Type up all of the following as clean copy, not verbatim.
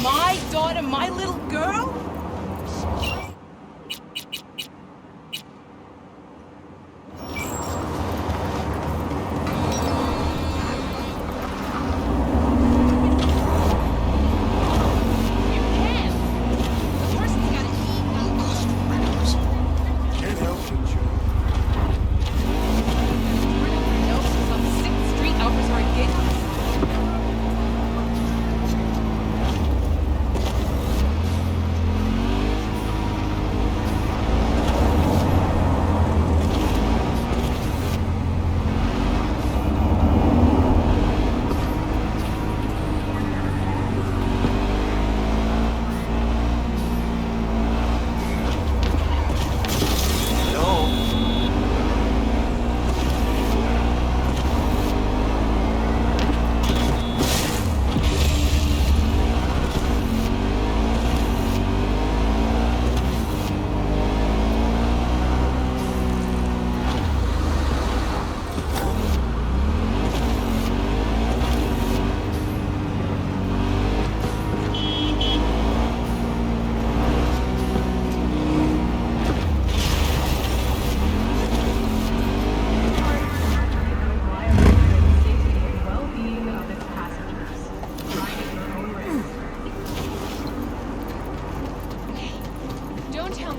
My daughter, my little girl?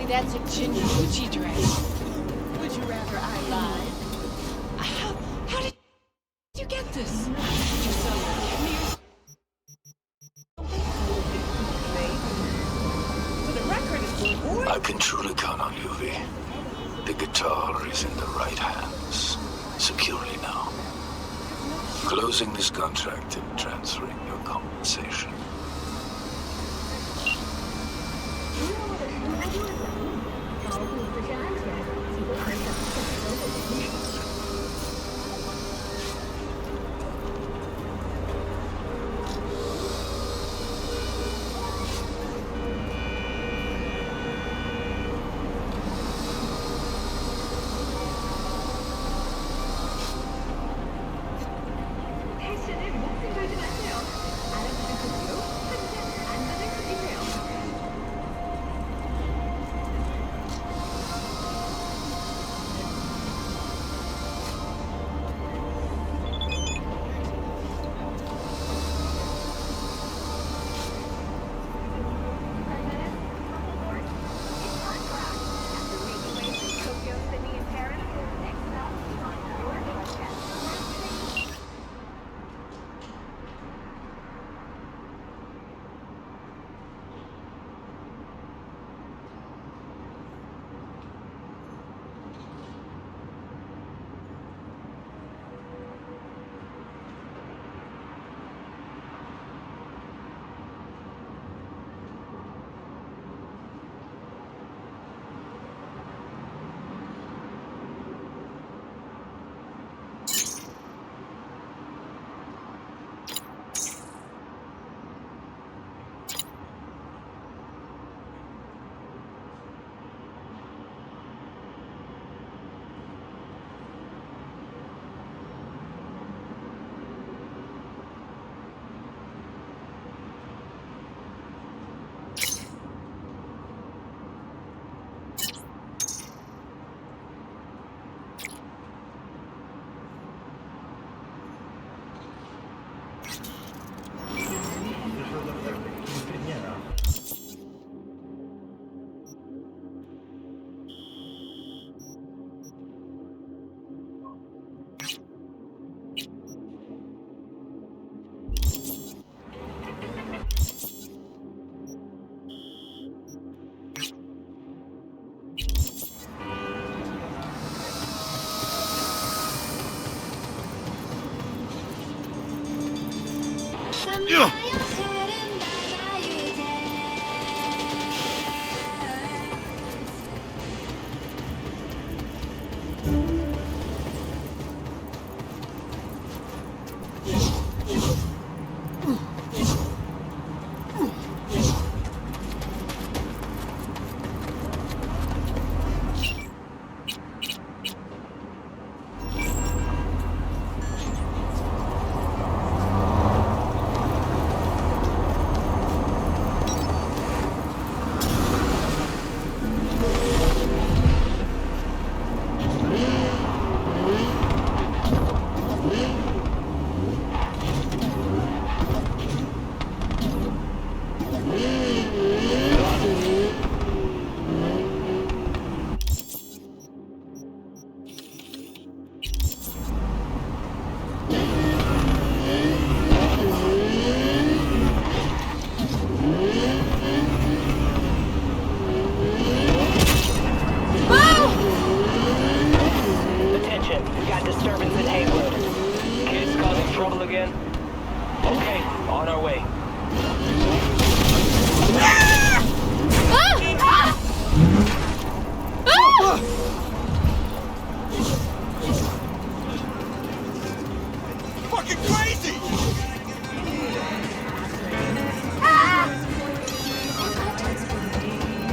That's a Gucci dress. Would you rather I lied? How did you get this? Did you sell your kidneys? For the record, it's I can truly count on you, V. The guitar is in the right hands. Securely now. Closing this contract and transferring your compensation.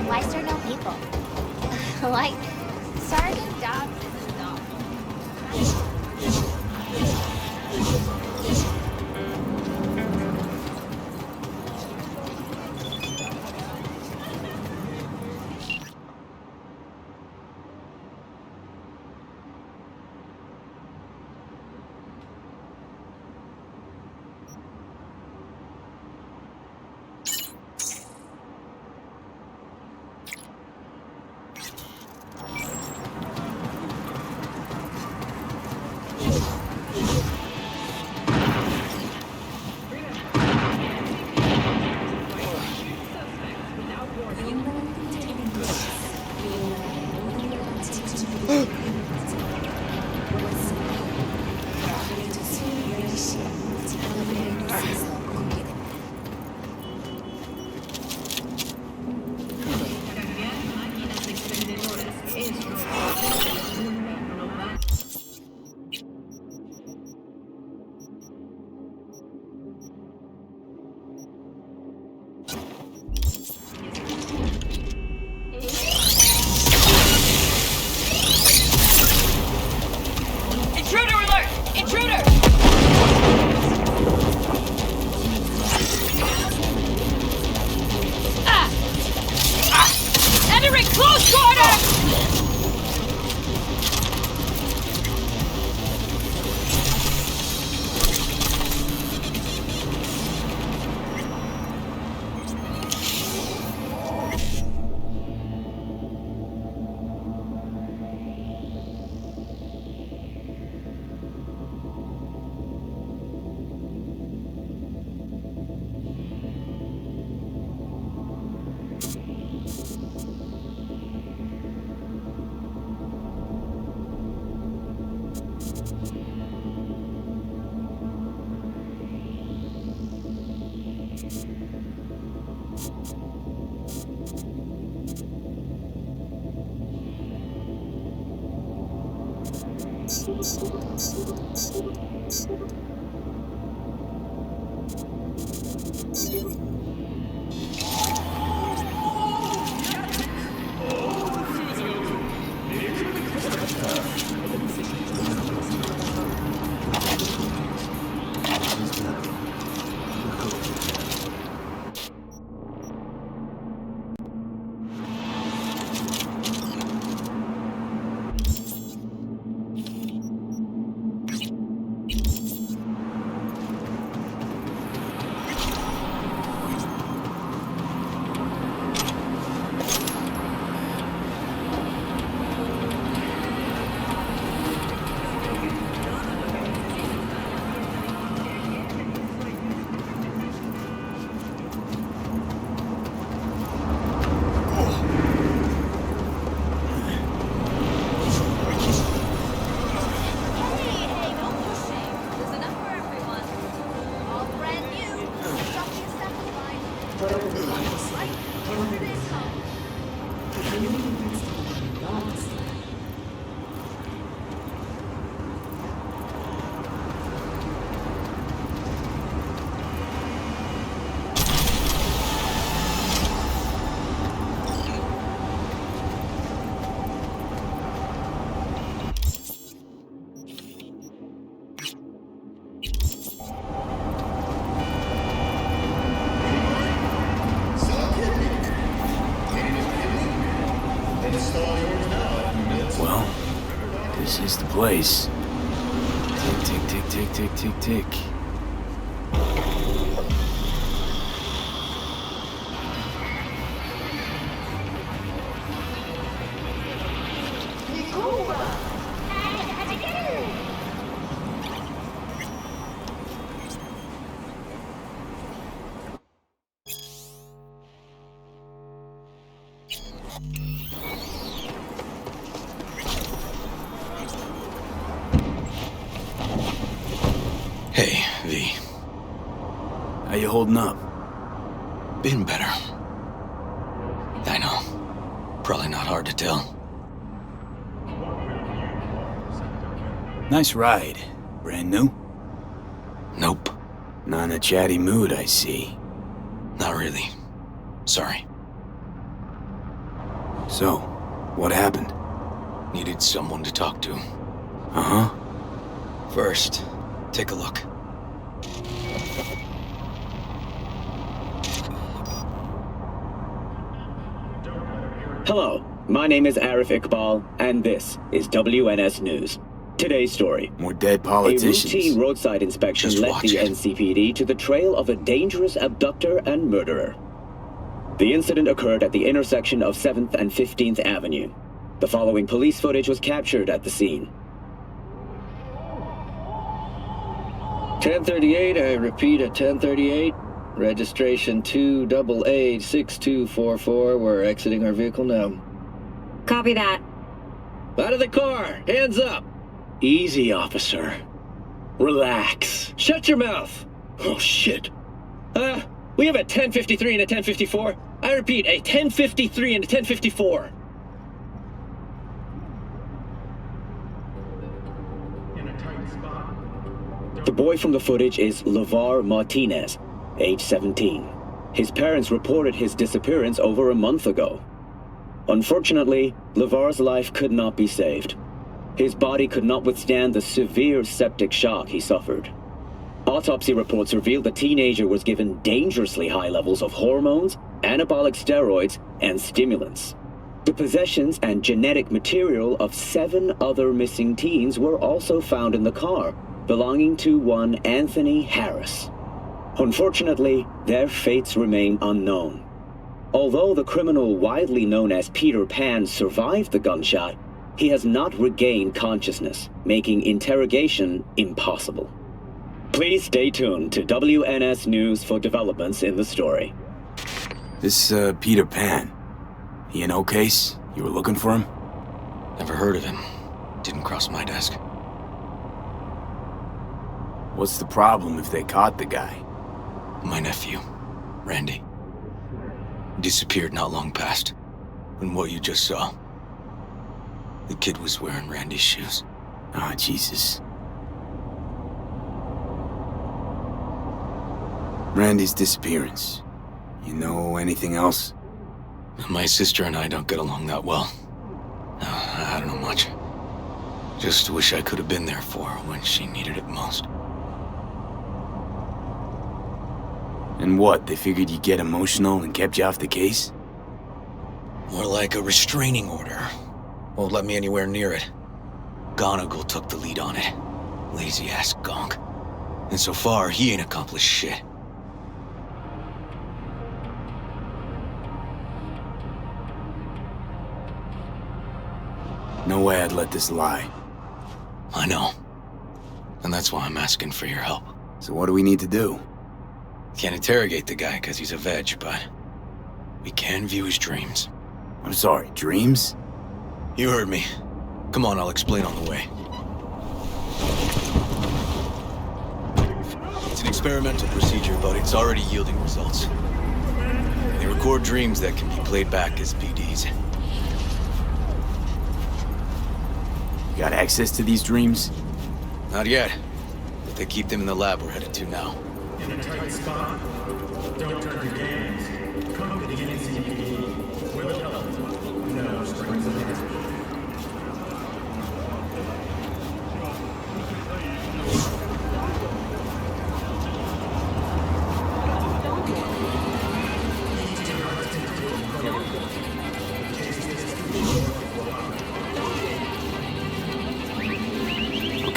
Why is there no people? Like, Sergeant Dobbs is a dog. This is the place. Tick, tick, tick, tick, tick, tick, tick. Hey, V. How you holding up? Been better. I know. Probably not hard to tell. Nice ride. Brand new? Nope. Not in a chatty mood, I see. Not really. Sorry. So, what happened? Needed someone to talk to. Uh-huh. First, take a look. Hello, my name is Arif Iqbal, and this is WNS News. Today's story. More dead A politicians. routine roadside inspection Just led watch the it. NCPD to the trail of a dangerous abductor and murderer. The incident occurred at the intersection of 7th and 15th Avenue. The following police footage was captured at the scene. 1038, I repeat at 1038. Registration 2AA6244. We're exiting our vehicle now. Copy that. Out of the car! Hands up! Easy, officer. Relax. Shut your mouth! Oh, shit. We have a 1053 and a 1054. I repeat, a 1053 and a 1054. The boy from the footage is LeVar Martinez, age 17. His parents reported his disappearance over a month ago. Unfortunately, LeVar's life could not be saved. His body could not withstand the severe septic shock he suffered. Autopsy reports revealed the teenager was given dangerously high levels of hormones, anabolic steroids, and stimulants. The possessions and genetic material of 7 other missing teens were also found in the car, belonging to one Anthony Harris. Unfortunately, their fates remain unknown. Although the criminal widely known as Peter Pan survived the gunshot, he has not regained consciousness, making interrogation impossible. Please stay tuned to WNS News for developments in the story. This, Peter Pan. He an old case? You were looking for him? Never heard of him. Didn't cross my desk. What's the problem if they caught the guy? My nephew, Randy. Disappeared not long past. And what you just saw. The kid was wearing Randy's shoes. Ah, Jesus. Randy's disappearance. You know anything else? My sister and I don't get along that well. I don't know much. Just wish I could have been there for her when she needed it most. And what, they figured you'd get emotional and kept you off the case? More like a restraining order. Won't let me anywhere near it. Gonigal took the lead on it. Lazy-ass gonk. And so far, he ain't accomplished shit. No way I'd let this lie. I know. And that's why I'm asking for your help. So what do we need to do? Can't interrogate the guy because he's a veg, but we can view his dreams. I'm sorry, dreams? You heard me. Come on, I'll explain on the way. It's an experimental procedure, but it's already yielding results. They record dreams that can be played back as PDs. You got access to these dreams? Not yet, but they keep them in the lab we're headed to now. In a tight spot. Don't turn your games. Come to the NCPD. We'll help. No strings attached.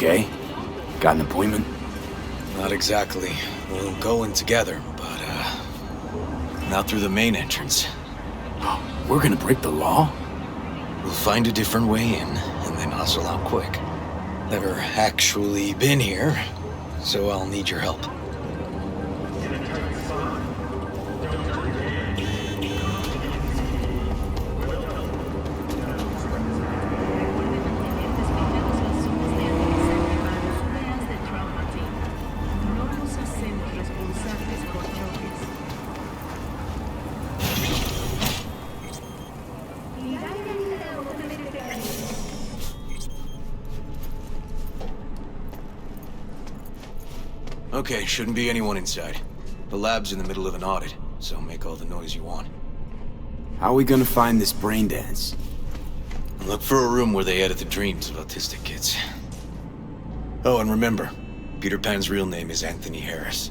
okay? Got an appointment? Not exactly. We'll go in together, but, not through the main entrance. We're gonna break the law? We'll find a different way in, and then hustle out quick. Never actually been here, so I'll need your help. Okay, shouldn't be anyone inside. The lab's in the middle of an audit, so make all the noise you want. How are we gonna find this brain dance? Look for a room where they edit the dreams of autistic kids. Oh, and remember, Peter Pan's real name is Anthony Harris.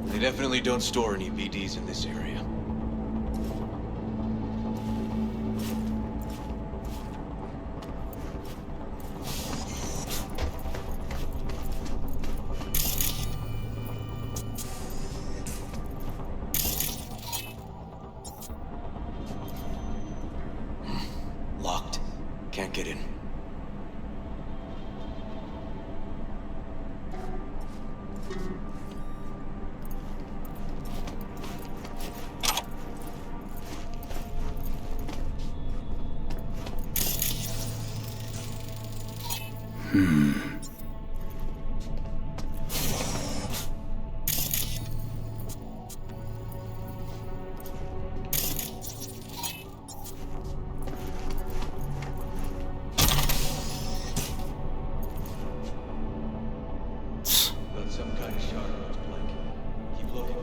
They definitely don't store any BDs in this area. Locked. Can't get in. Got some kind of shot on its blanket. Keep looking.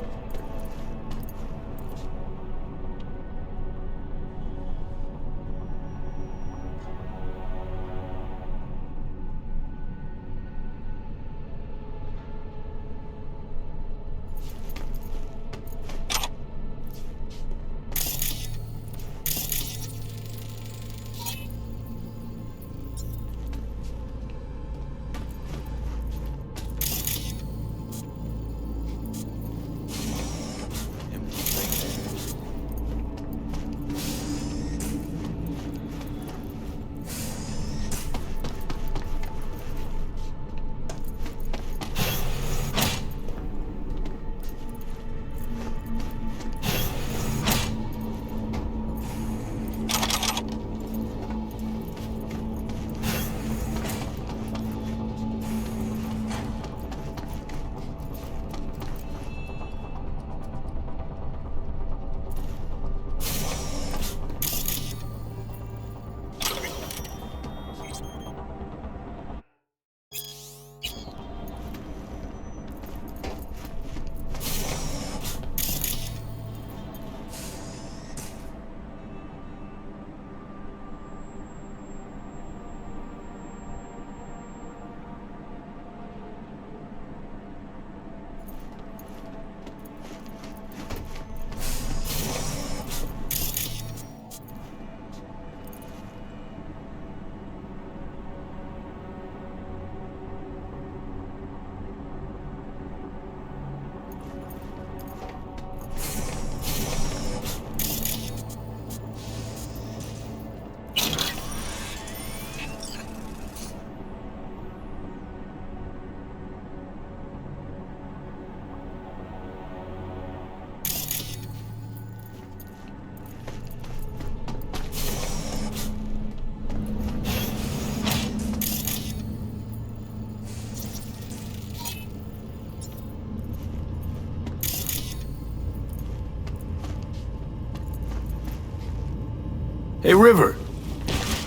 Hey, River.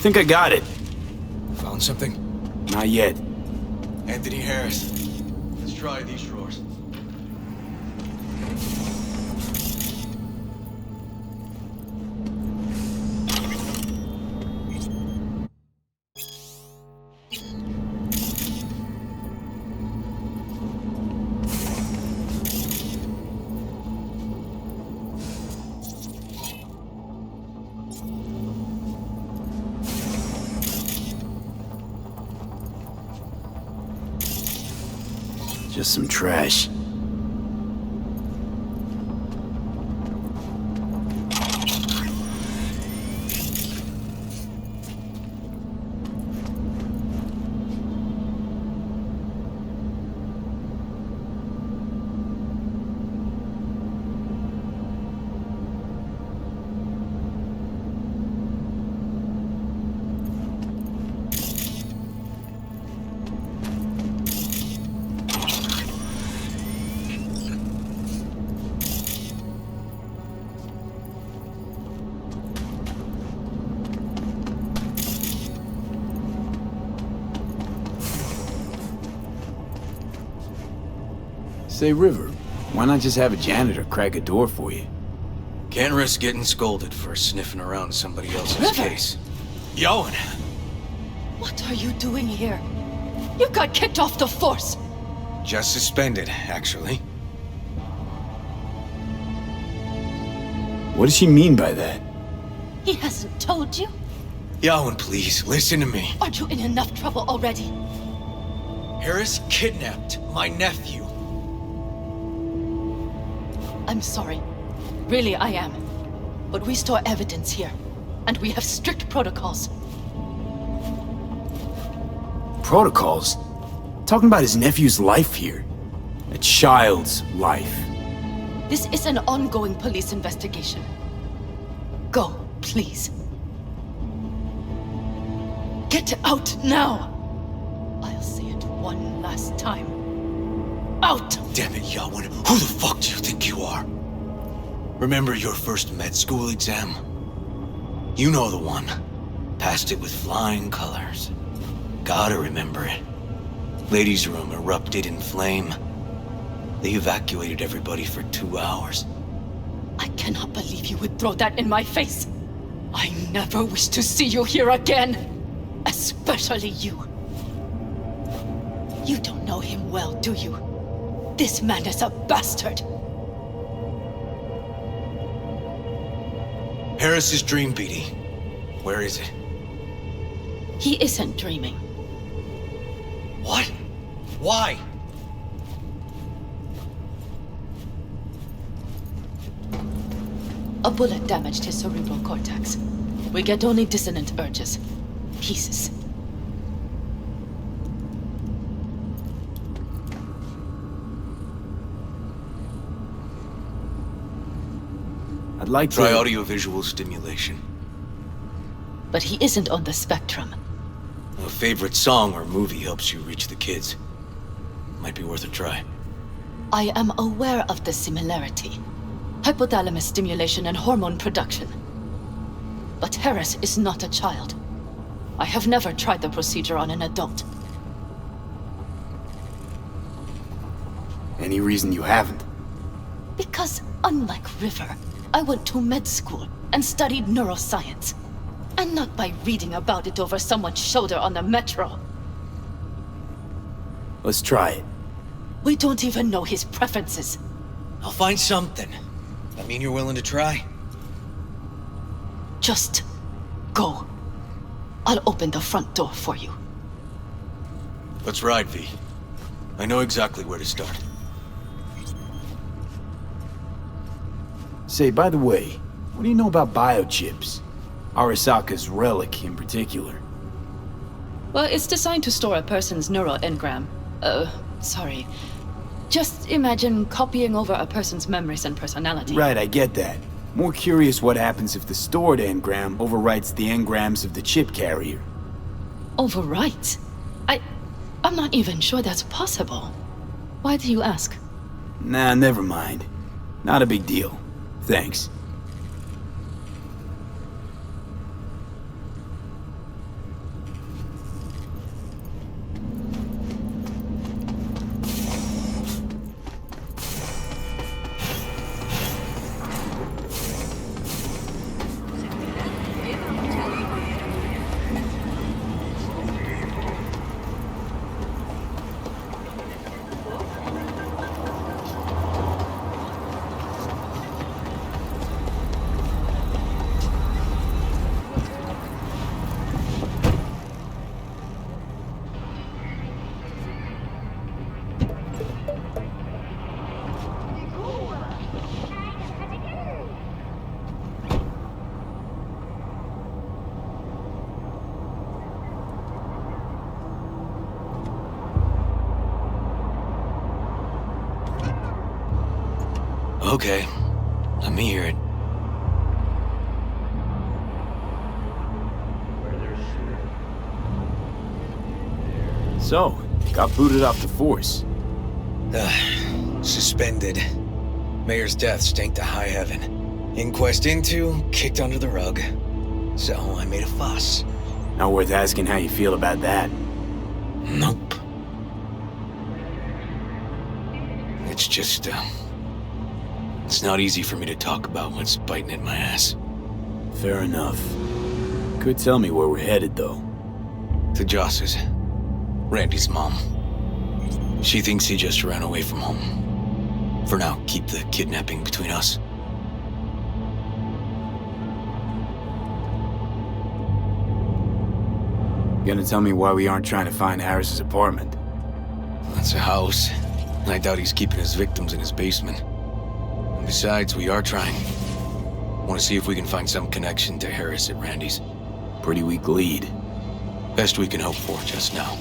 Think I got it. Found something? Not yet. Anthony Harris. Let's try these drawers. Just some trash. Say, River, why not just have a janitor crack a door for you? Can't risk getting scolded for sniffing around somebody else's River! case. Yowen! What are you doing here? You got kicked off the force! Just suspended, actually. What does she mean by that? He hasn't told you? Yowen, please, listen to me. Aren't you in enough trouble already? Harris kidnapped my nephew. I'm sorry. Really, I am. But we store evidence here. And we have strict protocols. Protocols? Talking about his nephew's life here. A child's life. This is an ongoing police investigation. Go, please. Get out now! I'll say it one last time. Out! Damn it, Yowen. Who the fuck do you think you are? Remember your first med school exam? You know the one. Passed it with flying colors. Gotta remember it. Ladies' room erupted in flame. They evacuated everybody for 2 hours. I cannot believe you would throw that in my face. I never wish to see you here again. Especially you. You don't know him well, do you? This man is a bastard. Harris's dream, BD. Where is it? He isn't dreaming. What? Why? A bullet damaged his cerebral cortex. We get only dissonant urges. Pieces. I'd like Try to... audiovisual stimulation. But he isn't on the spectrum. A favorite song or movie helps you reach the kids. Might be worth a try. I am aware of the similarity. Hypothalamus stimulation and hormone production. But Harris is not a child. I have never tried the procedure on an adult. Any reason you haven't? Because, unlike River, I went to med school and studied neuroscience. And not by reading about it over someone's shoulder on the metro. Let's try it. We don't even know his preferences. I'll find something. That mean you're willing to try? Just go. I'll open the front door for you. Let's ride, V. I know exactly where to start. Say, by the way, what do you know about biochips? Arasaka's relic in particular. Well, it's designed to store a person's neural engram. Sorry. Just imagine copying over a person's memories and personality. Right, I get that. More curious what happens if the stored engram overwrites the engrams of the chip carrier. Overwrite? I'm not even sure that's possible. Why do you ask? Nah, never mind. Not a big deal. Thanks. Okay, let me hear it. So, got booted off the force. Suspended. Mayor's death stank to high heaven. Inquest into, kicked under the rug. So I made a fuss. Not worth asking how you feel about that. Nope. It's just, it's not easy for me to talk about what's biting at my ass. Fair enough. Could tell me where we're headed, though. To Joss's. Randy's mom. She thinks he just ran away from home. For now, keep the kidnapping between us. Gonna tell me why we aren't trying to find Harris's apartment? That's a house. And I doubt he's keeping his victims in his basement. And besides, we are trying. Want to see if we can find some connection to Harris at Randy's. Pretty weak lead. Best we can hope for just now.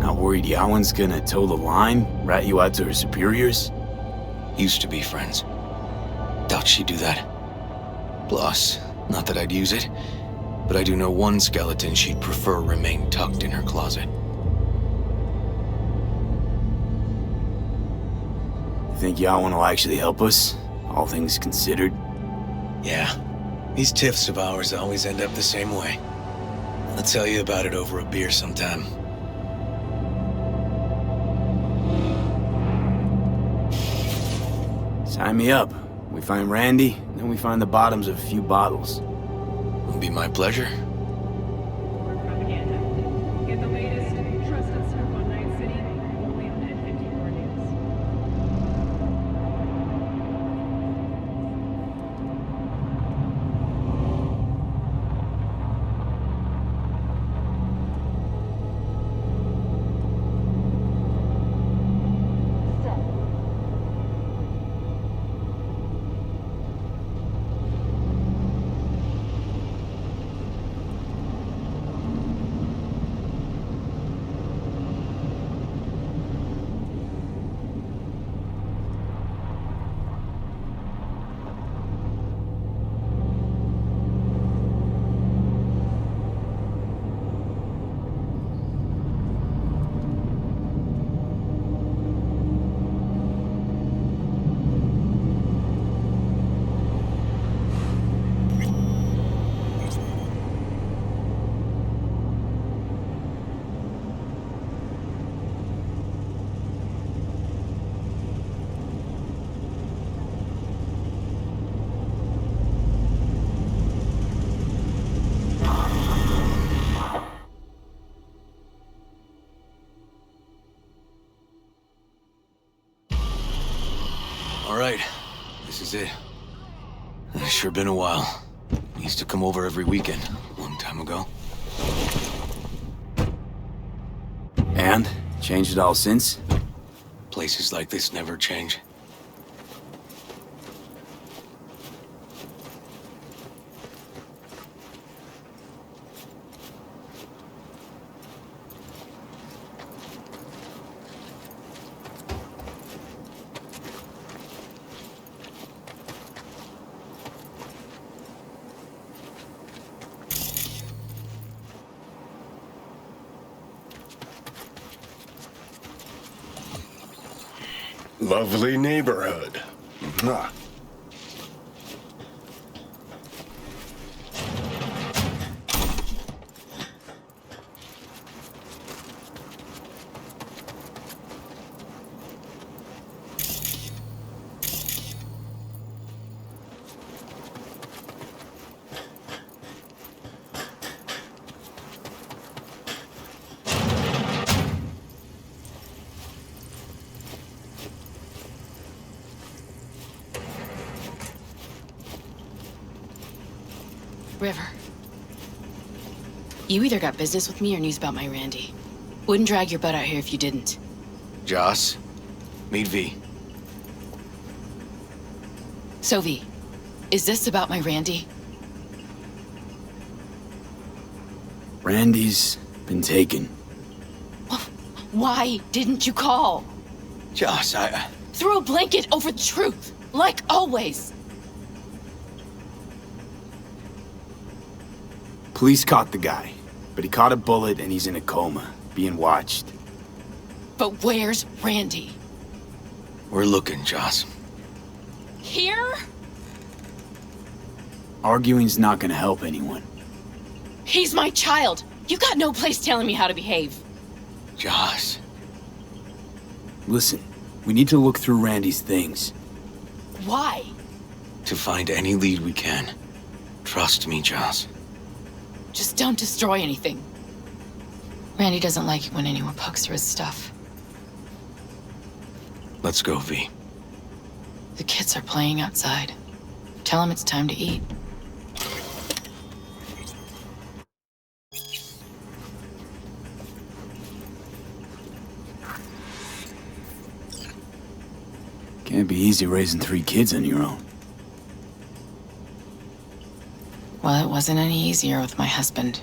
Not worried Yawen's gonna toe the line? Rat you out to her superiors? Used to be friends. Doubt she'd do that. Plus, not that I'd use it, but I do know one skeleton she'd prefer remain tucked in her closet. You think Yawen will actually help us? All things considered? Yeah. These tiffs of ours always end up the same way. I'll tell you about it over a beer sometime. Sign me up. We find Randy, then we find the bottoms of a few bottles. It'll be my pleasure. Propaganda. Get the latest. Trust and serve on Night City. Only on N54 News. All right, this is it. It's sure been a while. Used to come over every weekend, a long time ago. And? Changed it all since? Places like this never change. Lovely neighborhood. Mwah. River. You either got business with me or news about my Randy. Wouldn't drag your butt out here if you didn't. Joss, meet V. So V, is this about my Randy? Randy's been taken. Why didn't you call? Joss, Threw a blanket over the truth, like always. Police caught the guy, but he caught a bullet and he's in a coma, being watched. But where's Randy? We're looking, Joss. Here? Arguing's not gonna help anyone. He's my child. You got no place telling me how to behave. Joss. Listen, we need to look through Randy's things. Why? To find any lead we can. Trust me, Joss. Just don't destroy anything. Randy doesn't like it when anyone pokes through his stuff. Let's go, V. The kids are playing outside. Tell them it's time to eat. Can't be easy raising 3 kids on your own. Well, it wasn't any easier with my husband.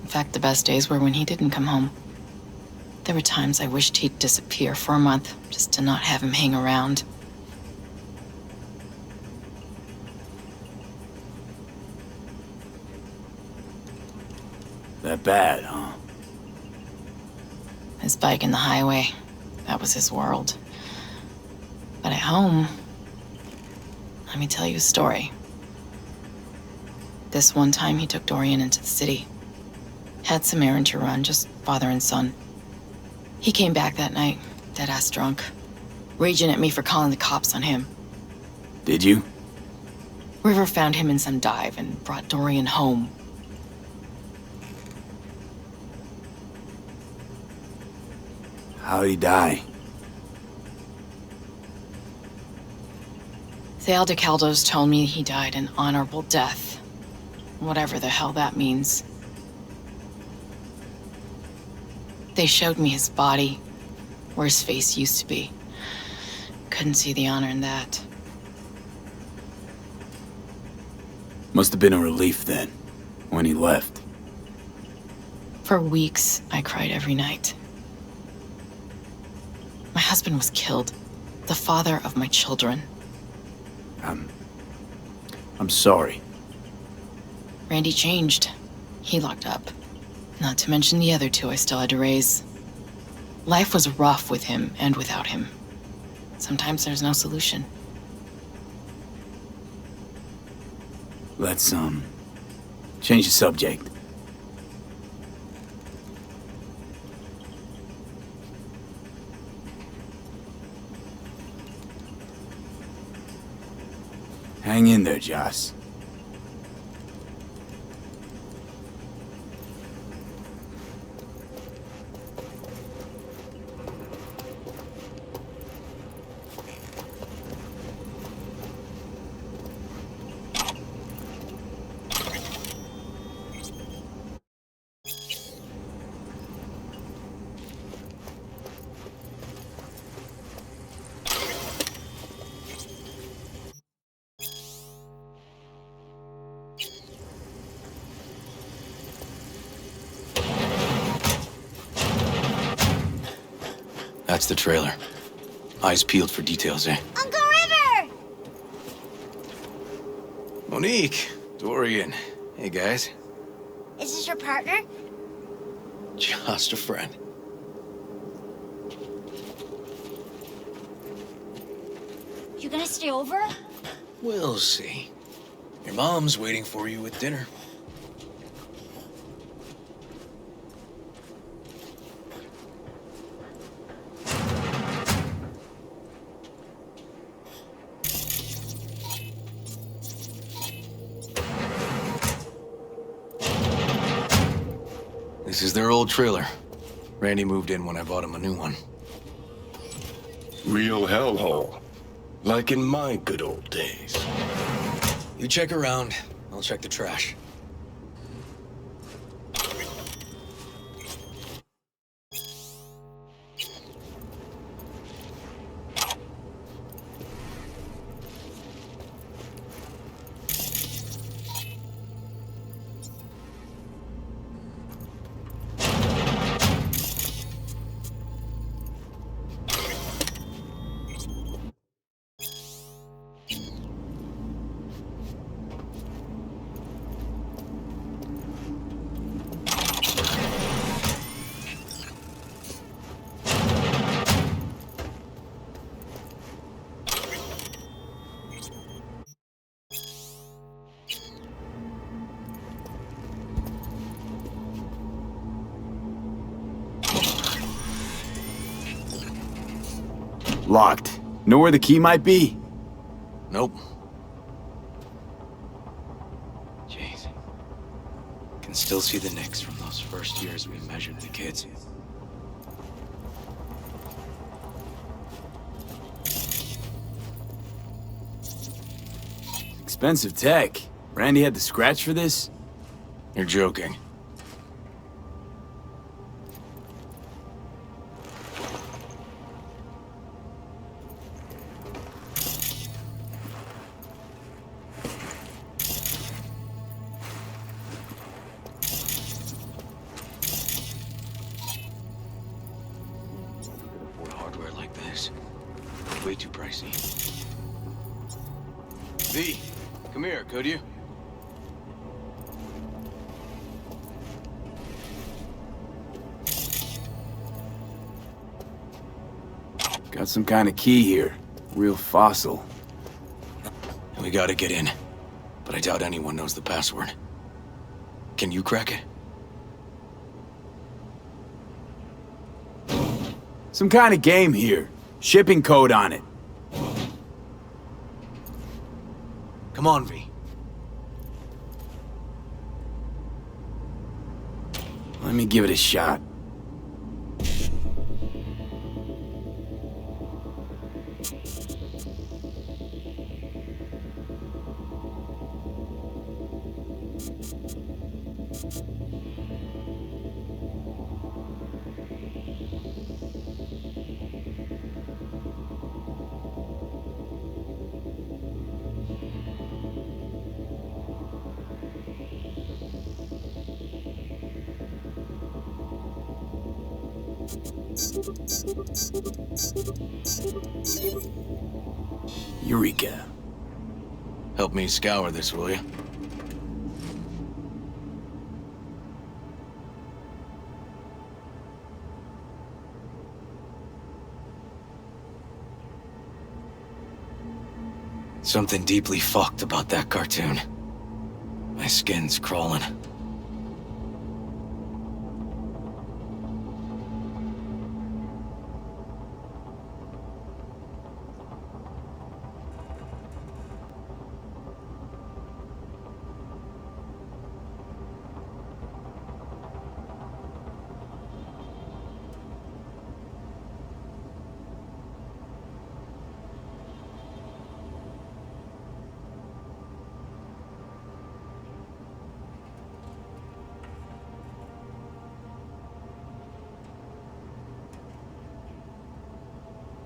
In fact, the best days were when he didn't come home. There were times I wished he'd disappear for a month, just to not have him hang around. That bad, huh? His bike in the highway, that was his world. But at home, let me tell you a story. This one time he took Dorian into the city. Had some errand to run, just father and son. He came back that night, dead-ass drunk, raging at me for calling the cops on him. Did you? River found him in some dive and brought Dorian home. How'd he die? The Aldecaldos told me he died an honorable death. Whatever the hell that means. They showed me his body, where his face used to be. Couldn't see the honor in that. Must have been a relief then, when he left. For weeks, I cried every night. My husband was killed. The father of my children. I'm sorry. Randy changed. He locked up. Not to mention the other 2 I still had to raise. Life was rough with him and without him. Sometimes there's no solution. Let's, change the subject. Hang in there, Joss. That's the trailer. Eyes peeled for details, eh? Uncle River! Monique, Dorian. Hey, guys. Is this your partner? Just a friend. You gonna stay over? We'll see. Your mom's waiting for you with dinner. This is their old trailer. Randy moved in when I bought him a new one. Real hellhole. Like in my good old days. You check around, I'll check the trash. Locked. Know where the key might be? Nope. Jeez. Can still see the nicks from those first years we measured the kids. Expensive tech. Randy had the scratch for this? You're joking. Hardware like this. Way too pricey. V, come here, could you? Got some kind of key here. Real fossil. We gotta get in. But I doubt anyone knows the password. Can you crack it? Some kind of game here. Shipping code on it. Come on, V. Let me give it a shot. Eureka. Help me scour this, will you? Something deeply fucked about that cartoon. My skin's crawling.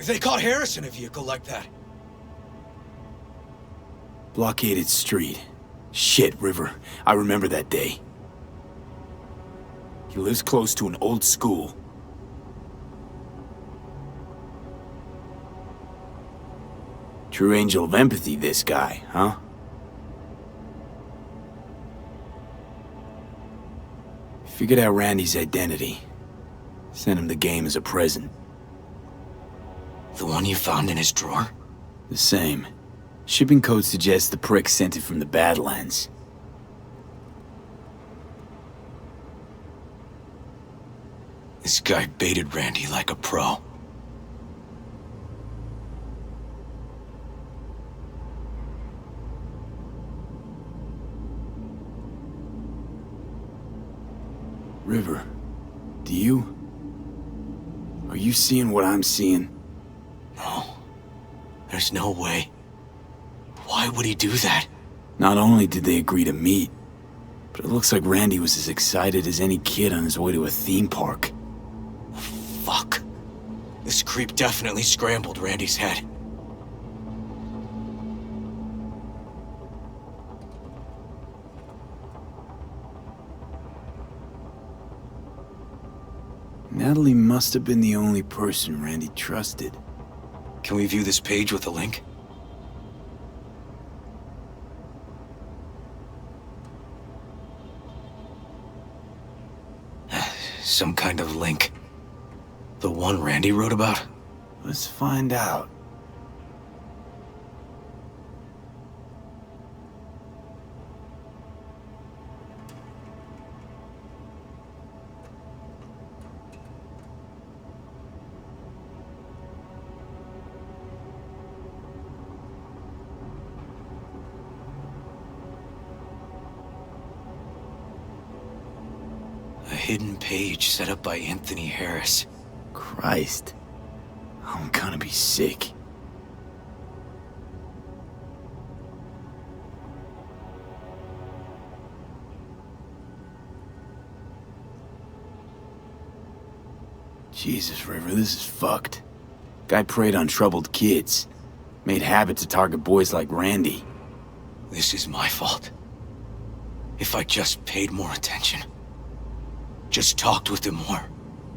They caught Harris in a vehicle like that. Blockaded street. Shit, River. I remember that day. He lives close to an old school. True angel of empathy, this guy, huh? Figured out Randy's identity. Sent him the game as a present. The one you found in his drawer? The same. Shipping code suggests the prick sent it from the Badlands. This guy baited Randy like a pro. River, do you? Are you seeing what I'm seeing? No. There's no way. Why would he do that? Not only did they agree to meet, but it looks like Randy was as excited as any kid on his way to a theme park. Fuck. This creep definitely scrambled Randy's head. Natalie must have been the only person Randy trusted. Can we view this page with a link? Some kind of link. The one Randy wrote about? Let's find out. hidden page set up by Anthony Harris. Christ. I'm gonna be sick. Jesus, River, this is fucked. Guy preyed on troubled kids. Made habit to target boys like Randy. This is my fault. If I just paid more attention. Just talked with him more.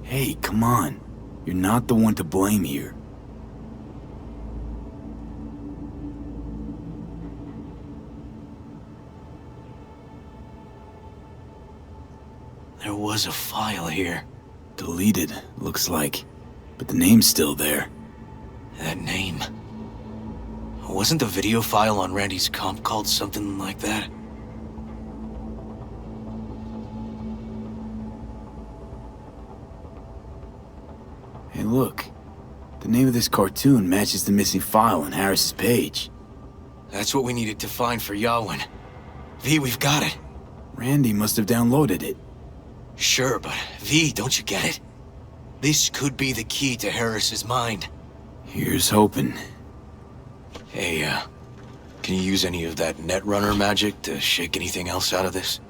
Hey, come on. You're not the one to blame here. There was a file here. Deleted, looks like. But the name's still there. That name. Wasn't the video file on Randy's comp called something like that? Hey, look. The name of this cartoon matches the missing file on Harris's page. That's what we needed to find for Yawin. V, we've got it. Randy must have downloaded it. Sure, but V, don't you get it? This could be the key to Harris's mind. Here's hoping. Hey, can you use any of that Netrunner magic to shake anything else out of this?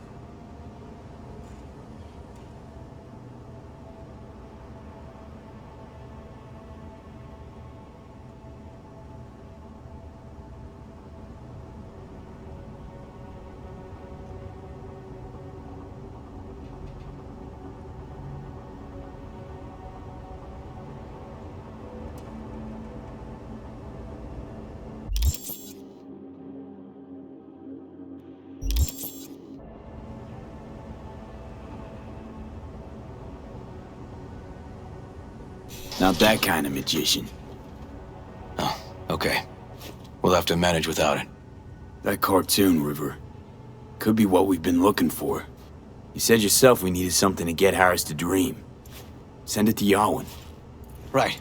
Not that kind of magician. Oh, okay. We'll have to manage without it. That cartoon, River. Could be what we've been looking for. You said yourself we needed something to get Harris to dream. Send it to Yawin. Right.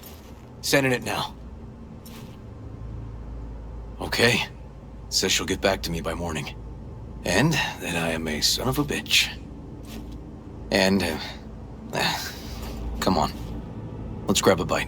Sending it now. Okay. Says she'll get back to me by morning. And that I am a son of a bitch. And, come on. Let's grab a bite.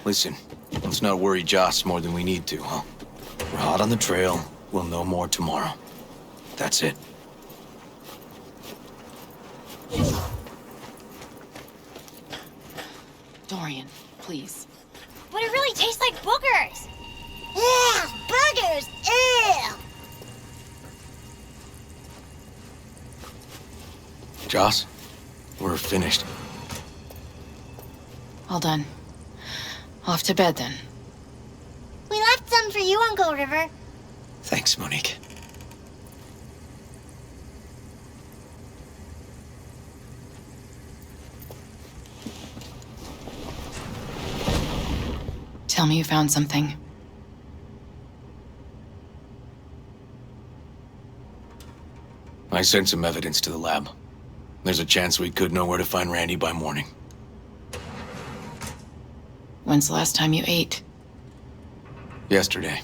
Listen, let's not worry Joss more than we need to, huh? We're hot on the trail. We'll know more tomorrow. That's it. Dorian, please. But it really tastes like boogers. Ugh, boogers. Ew. Joss, we're finished. All done. Off to bed then. We left some for you, Uncle River. Thanks, Monique. Tell me you found something. I sent some evidence to the lab. There's a chance we could know where to find Randy by morning. When's the last time you ate? Yesterday.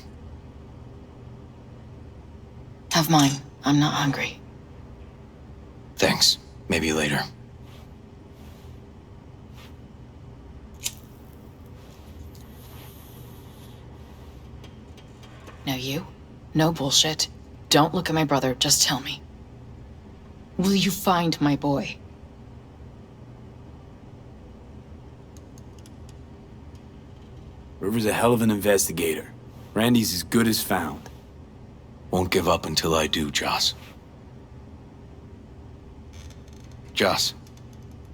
Have mine. I'm not hungry. Thanks. Maybe later. Now you? No bullshit. Don't look at my brother, just tell me. Will you find my boy? River's a hell of an investigator. Randy's as good as found. Won't give up until I do, Joss. Joss,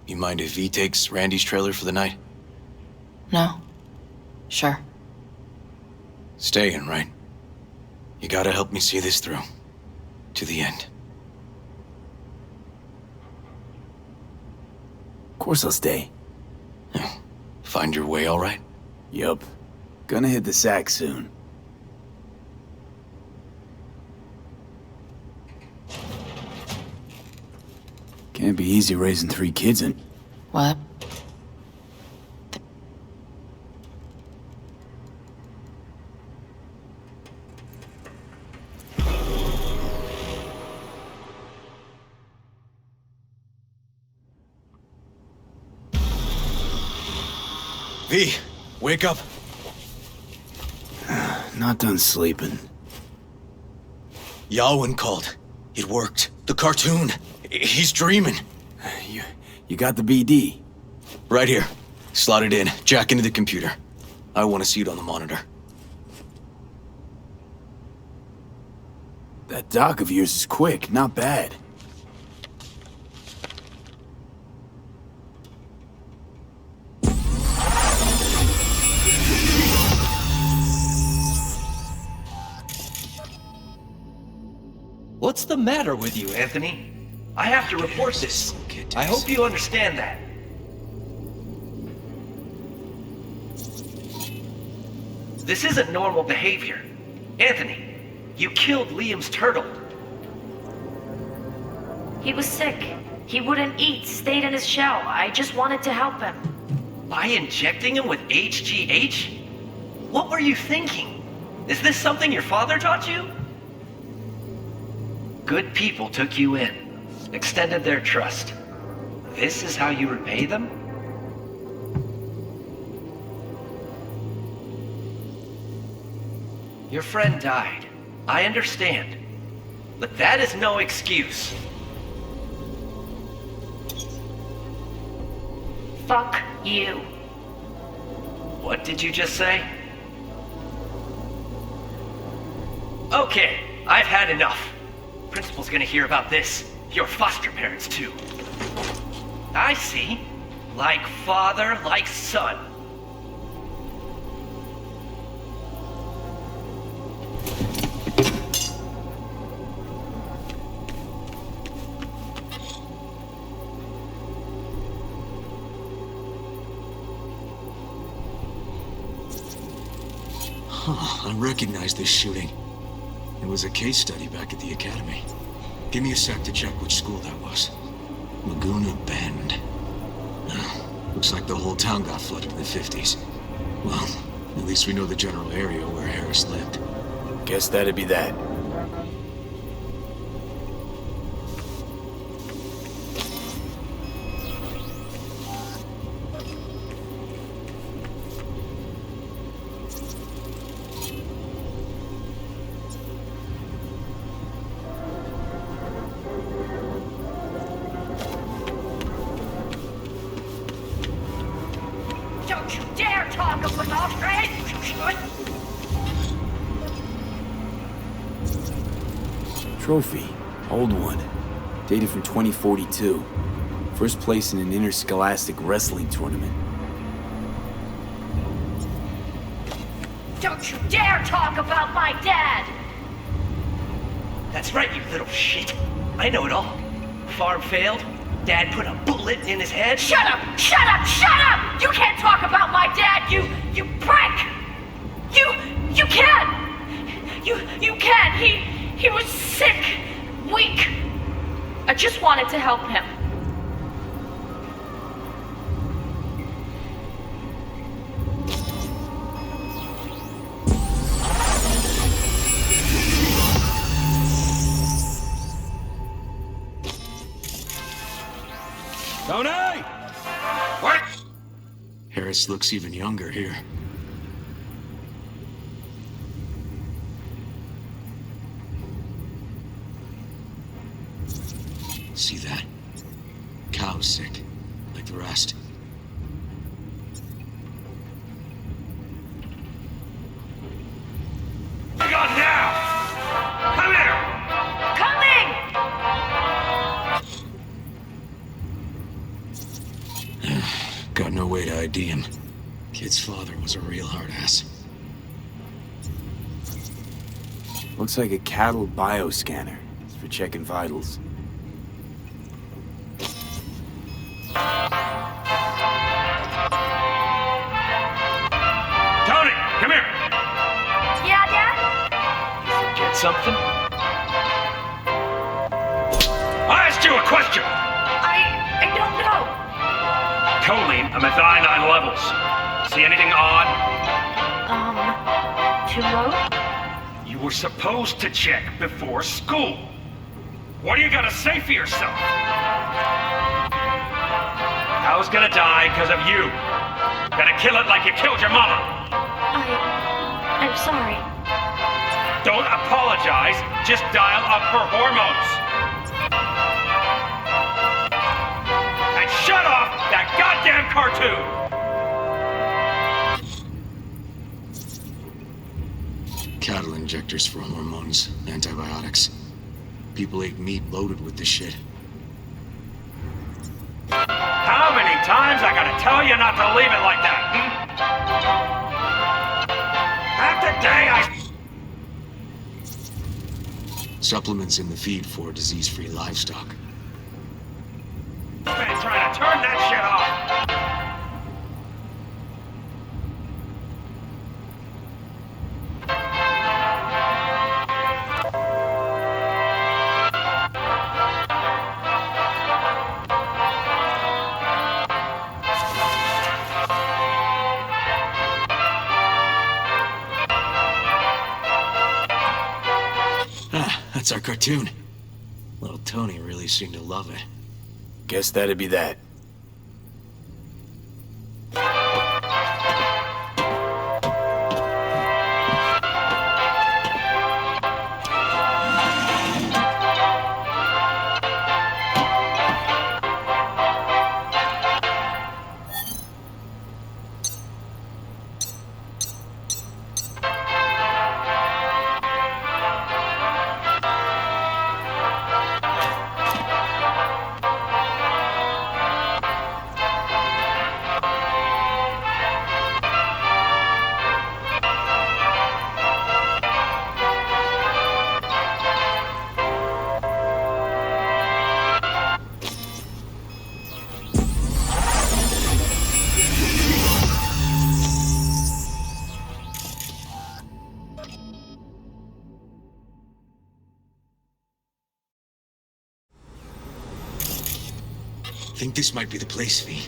you mind if V takes Randy's trailer for the night? No? Sure. Staying, right? You gotta help me see this through. To the end. Of course I'll stay. Find your way all right? Yup. Gonna hit the sack soon. Can't be easy raising 3 kids in. What? V, wake up. Not done sleeping. Yalwyn called. It worked. The cartoon. He's dreaming. You got the BD? Right here. Slot it in. Jack into the computer. I want to see it on the monitor. That doc of yours is quick, not bad. What's the matter with you, Anthony? I have to report this. I hope you understand that. This isn't normal behavior. Anthony, you killed Liam's turtle. He was sick. He wouldn't eat, stayed in his shell. I just wanted to help him. By injecting him with HGH? What were you thinking? Is this something your father taught you? Good people took you in, extended their trust. This is how you repay them? Your friend died. I understand. But that is no excuse. Fuck you. What did you just say? Okay, I've had enough. Principal's gonna hear about this. Your foster parents, too. I see. Like father, like son. Huh, I recognize this shooting. It was a case study back at the academy. Give me a sec to check which school that was. Laguna Bend. Looks like the whole town got flooded in the 50s. Well, at least we know the general area where Harris lived. Guess that'd be that. Don't you dare talk of an Austrian! Trophy. Old one. Dated from 2042. First place in an interscholastic wrestling tournament. Don't you dare talk about my dad! That's right, you little shit. I know it all. Farm failed. Dad put a bullet in his head. Shut up! Shut up! Shut up! You can't talk about my dad, you prick! You can't! You can't! He was sick, weak. I just wanted to help him. Tony! What? Harris looks even younger here. See that? Cow's sick, like the rest. Hang on now! Come here! Coming! Got no way to ID him. Kid's father was a real hard ass. Looks like a cattle bioscanner. It's for checking vitals. Tony, come here! Yeah, Dad? Get something? I asked you a question! I choline a methionine levels. See anything odd? Too low? You were supposed to check before school. What do you gotta say for yourself? I was gonna die because of you. Gonna kill it like you killed your mama. I'm sorry. Don't apologize, just dial up her hormones. And shut off that goddamn cartoon! Cattle injectors for hormones, antibiotics. People ate meat loaded with this shit. How many times I gotta tell you not to leave it like that, Half the day Supplements in the feed for disease-free livestock. been trying to turn that shit off. That's our cartoon. Little Tony really seemed to love it. Guess that'd be that. Think this might be the place, V.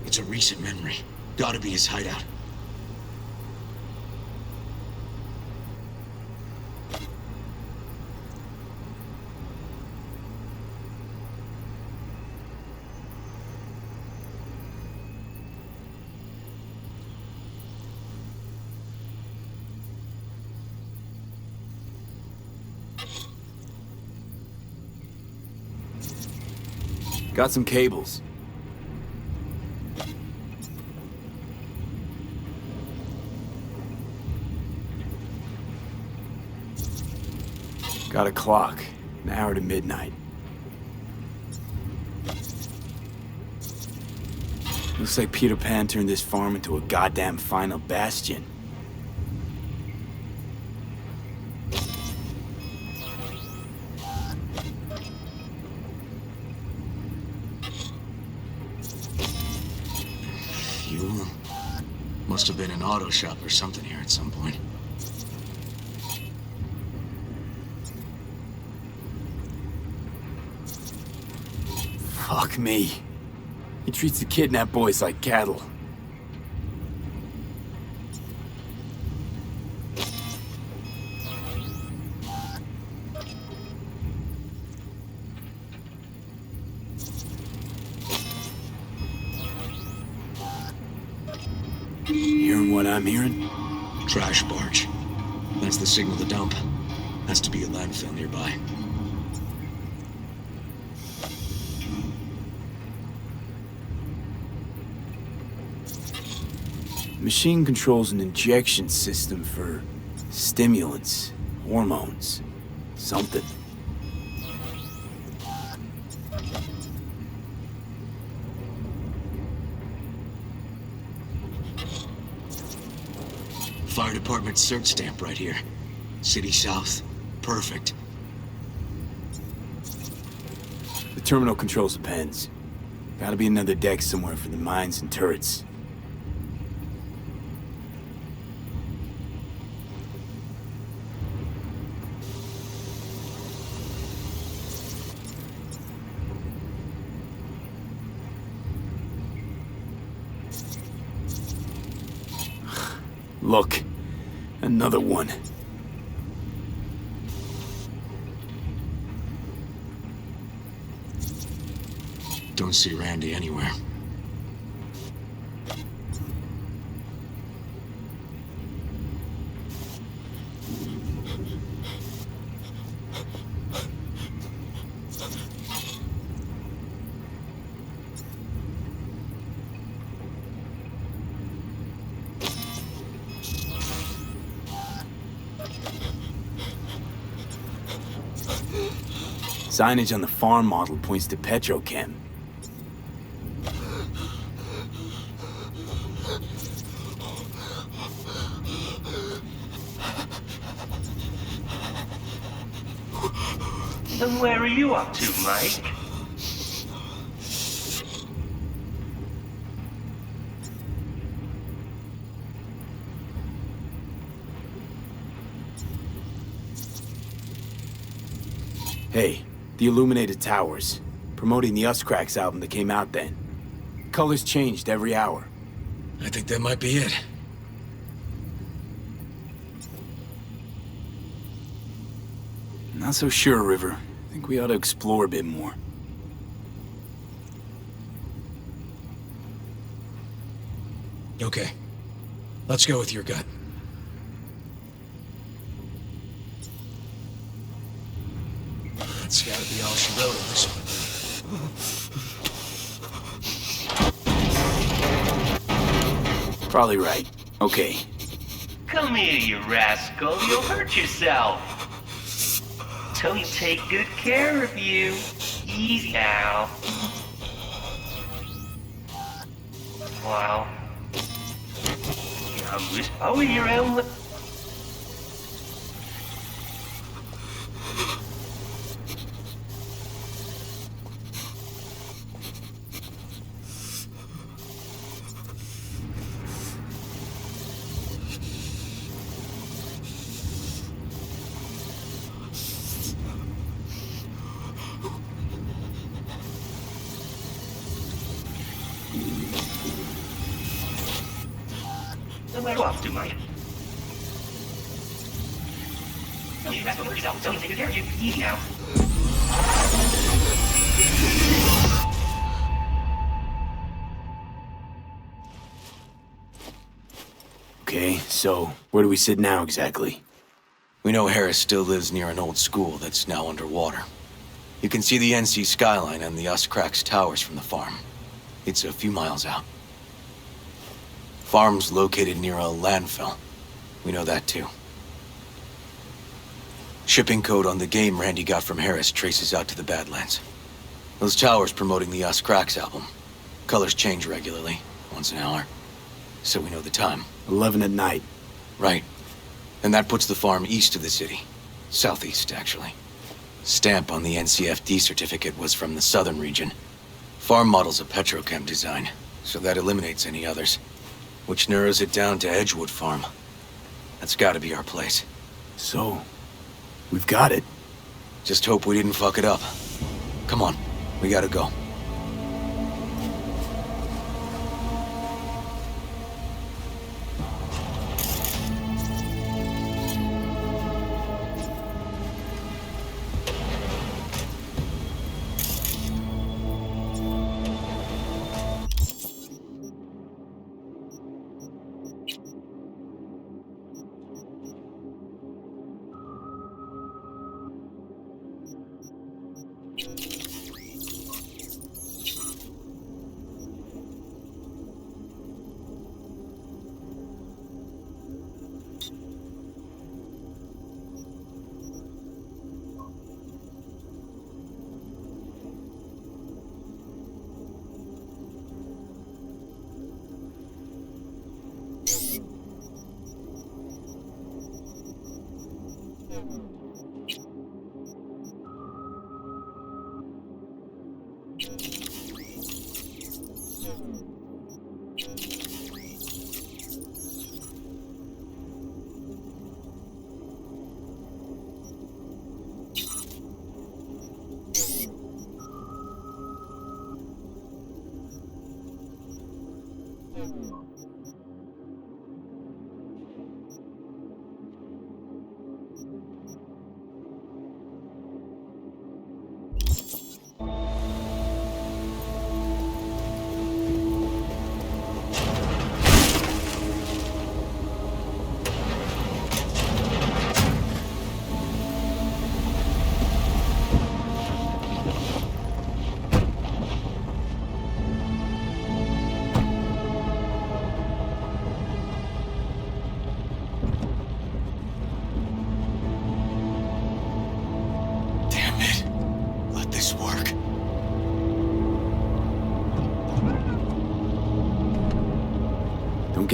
It's a recent memory. Gotta be his hideout. Got some cables. Got a clock. An hour to midnight. Looks like Peter Pan turned this farm into a goddamn final bastion. Fuel? Must have been an auto shop or something here at some point. Fuck me. He treats the kidnapped boys like cattle. Hearing what I'm hearing? Trash barge. That's the signal to dump. Has to be a landfill nearby. Machine controls an injection system for stimulants, hormones, something. Fire department search stamp right here. City South. Perfect. The terminal controls the pens. Gotta be another deck somewhere for the mines and turrets. Look, another one. Don't see Randy anywhere. Signage on the farm model points to Petrochem. Then where are you up to, Mike? Hey, the Illuminated Towers. Promoting the Us Cracks album that came out then. Colors changed every hour. I think that might be it. Not so sure, River. I think we ought to explore a bit more. Okay. Let's go with your gut. That's gotta be all she wrote on this one. Probably right. Okay. Come here, you rascal. You'll hurt yourself. Tony take good care of you. Easy now. Wow. Oh, your own. Where are you off to, Mike? You rest over yourself. Tony take good care of you. Easy now. Okay, so where do we sit now exactly? We know Harris still lives near an old school that's now underwater. You can see the NC skyline and the Us Cracks towers from the farm. It's a few miles out. Farm's located near a landfill. We know that too. Shipping code on the game Randy got from Harris traces out to the Badlands. Those towers promoting the Us Cracks album. Colors change regularly, once an hour. So we know the time. 11 at night. Right. And that puts the farm east of the city. Southeast, actually. Stamp on the NCFD certificate was from the southern region. Farm model's a Petrochem design, so that eliminates any others. Which narrows it down to Edgewood Farm. That's gotta be our place. So, we've got it. Just hope we didn't fuck it up. Come on, we gotta go.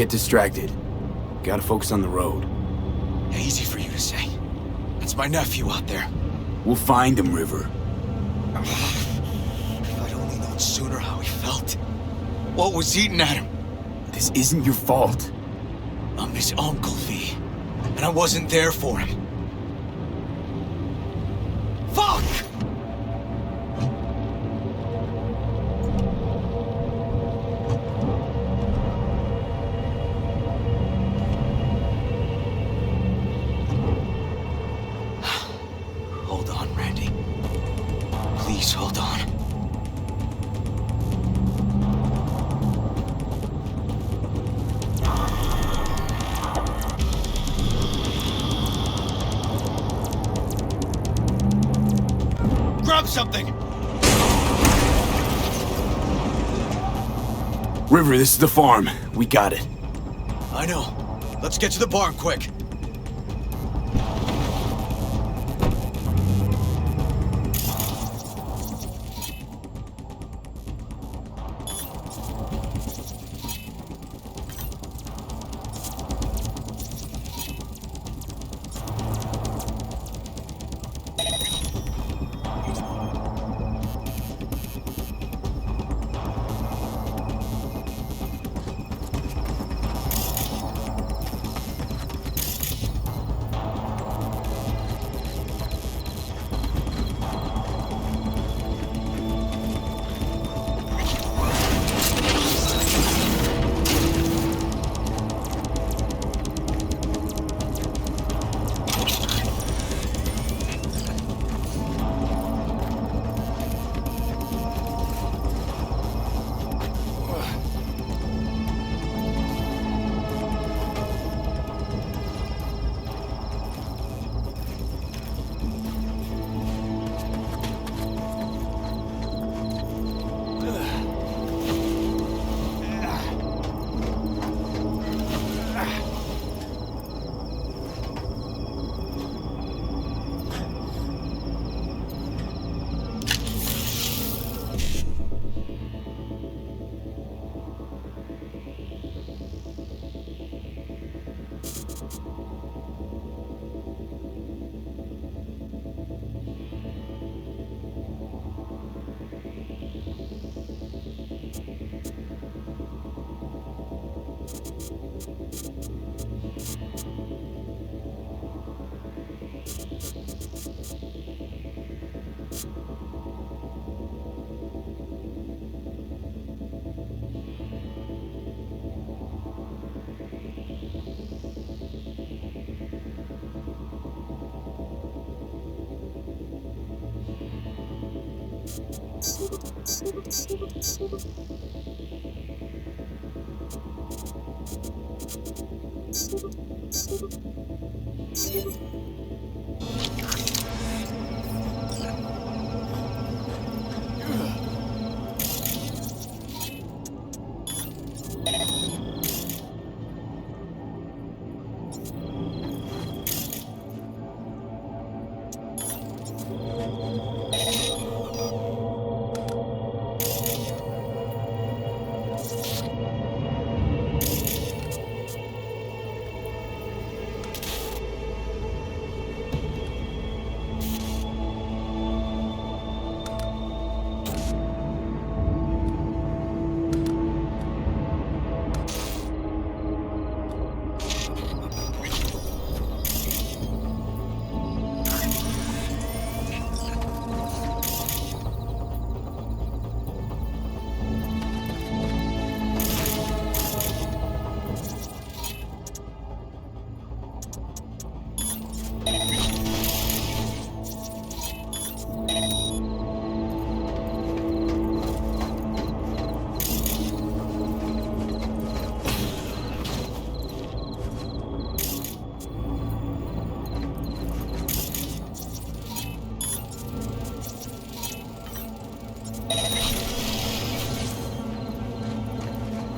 get distracted. Gotta focus on the road. Easy for you to say. That's my nephew out there. We'll find him, River. If I'd only known sooner how he felt. What was eating at him? This isn't your fault. I'm his uncle, V. And I wasn't there for him. Fuck! Hold on, Randy. Please hold on. Grab something! River, this is the farm. We got it. I know. Let's get to the barn quick.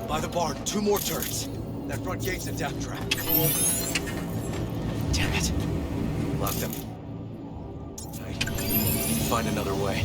By the barn, 2 more turrets. That front gate's a death trap. Damn it. Lock them. Find another way.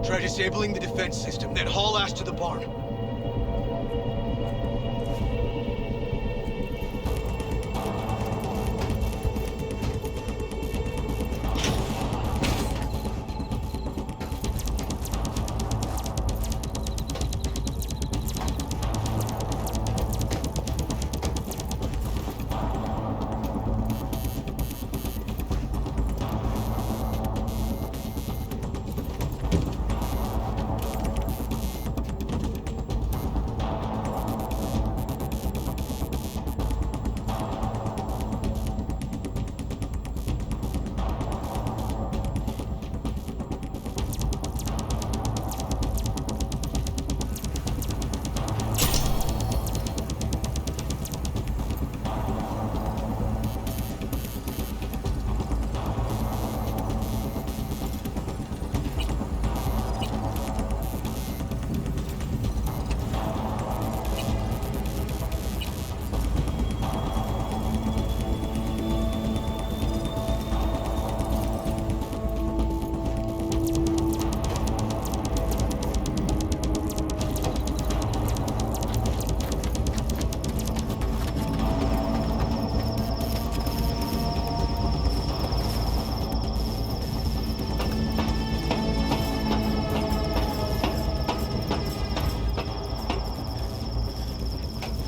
Try disabling the defense system, then haul ass to the barn.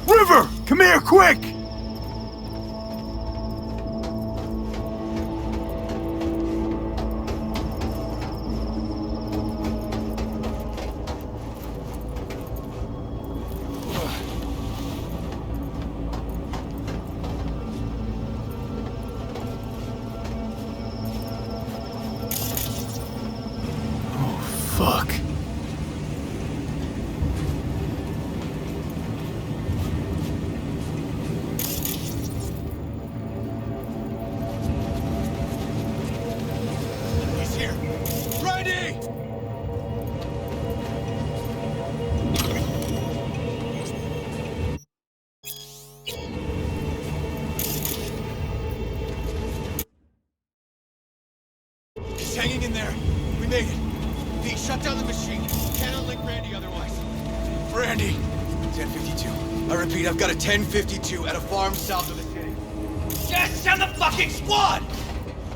River! Come here, quick! Fuck. He's here. Ready! He's hanging in there. We made it. V, shut down the machine. Can't unlink Randy otherwise. Randy! 1052. I repeat, I've got a 1052 at a farm south of the city. Yes, send the fucking squad!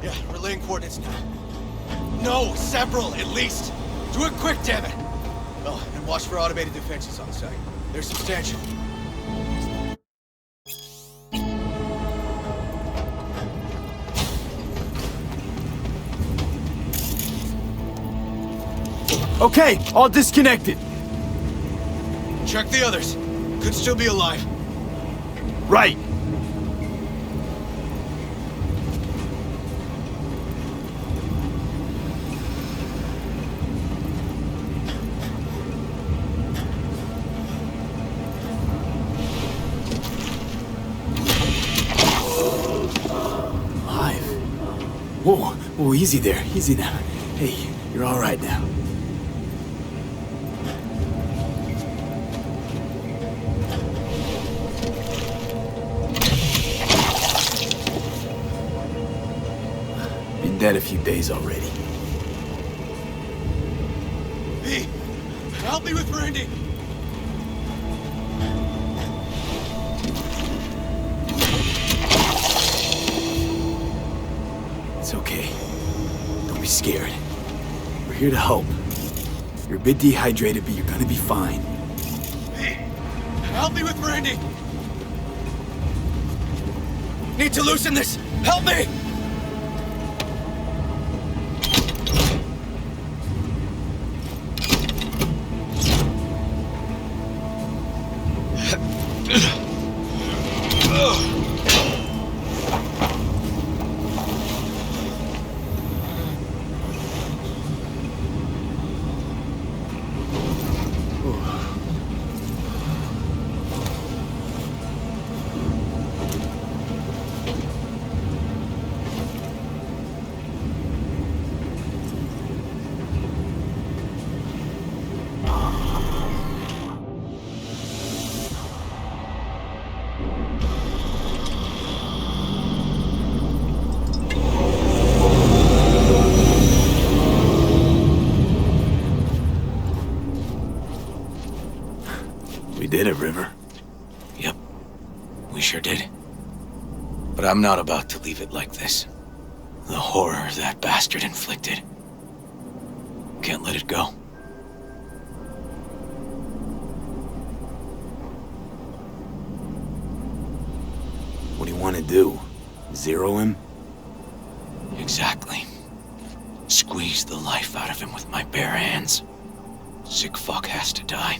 Yeah, relaying coordinates now. No, several, at least. Do it quick, damn it! Oh, and watch for automated defenses on site. They're substantial. Okay, all disconnected. Check the others. Could still be alive. Right! Alive. Whoa, whoa, easy there, easy now. Hey, you're all right now. Been dead a few days already. V, help me with Randy. It's okay. Don't be scared. We're here to help. You're a bit dehydrated, but you're gonna be fine. V, help me with Randy. Need to loosen this. Help me! We did it, River. Yep, we sure did. But I'm not about to leave it like this. The horror that bastard inflicted. Can't let it go. What do you want to do? Zero him? Exactly. Squeeze the life out of him with my bare hands. Sick fuck has to die.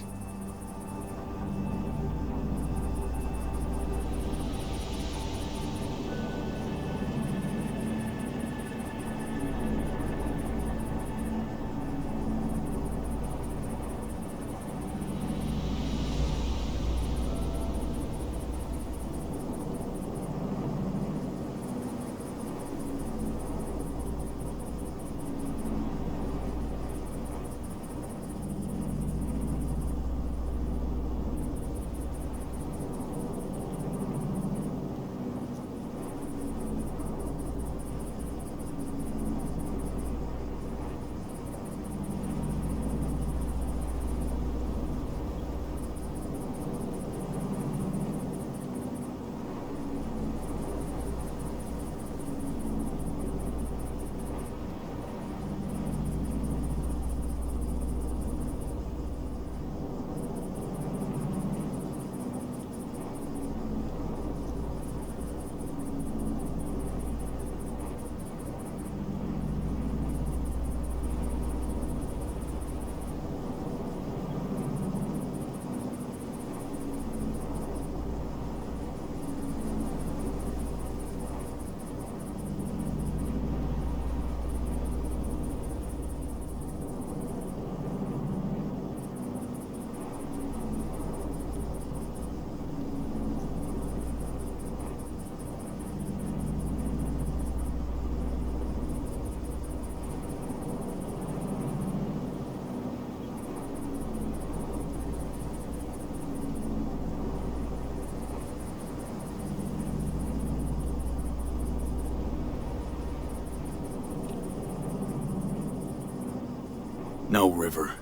No, River.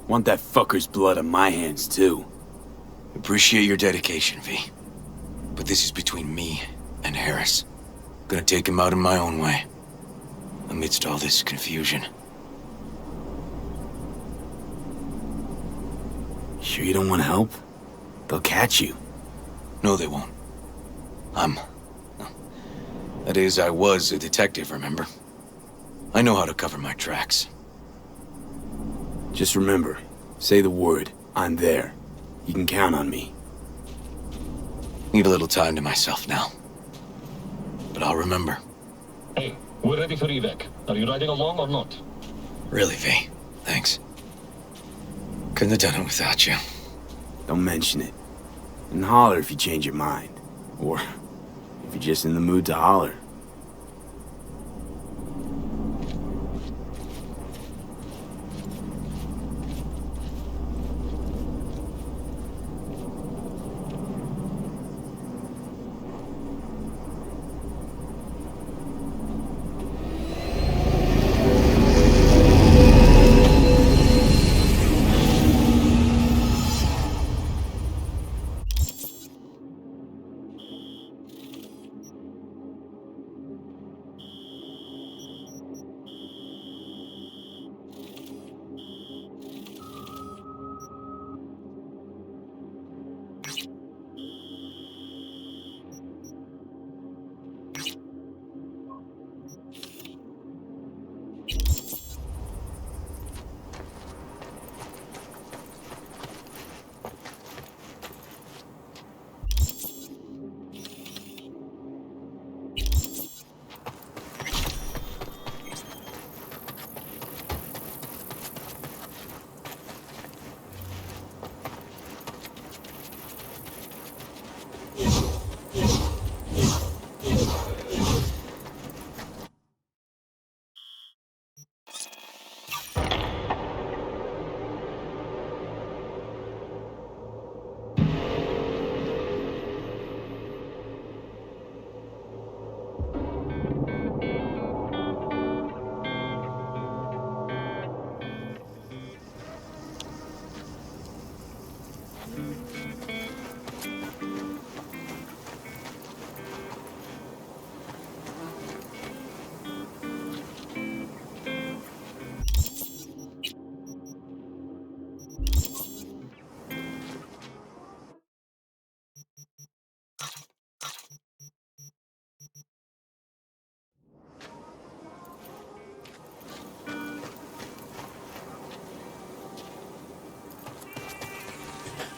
Want that fucker's blood on my hands, too. Appreciate your dedication, V. But this is between me and Harris. Gonna take him out in my own way. Amidst all this confusion. Sure you don't want to help? They'll catch you. No, they won't. That is, I was a detective, remember? I know how to cover my tracks. Just remember, say the word, I'm there. You can count on me. Need a little time to myself now. But I'll remember. Hey, we're ready for evac. Are you riding along or not? Really, V. Thanks. Couldn't have done it without you. Don't mention it. And holler if you change your mind. Or if you're just in the mood to holler.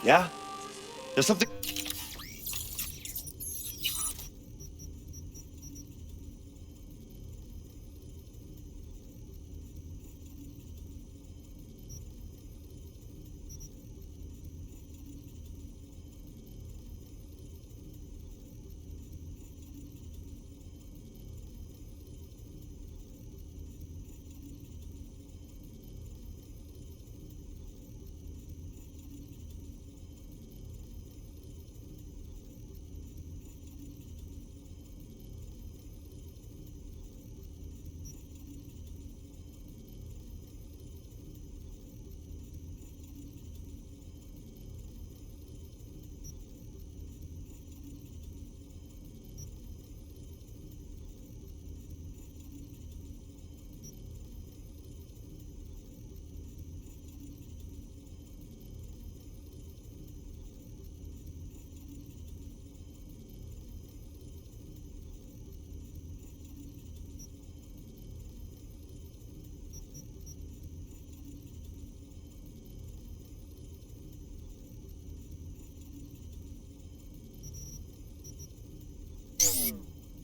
Yeah? There's something...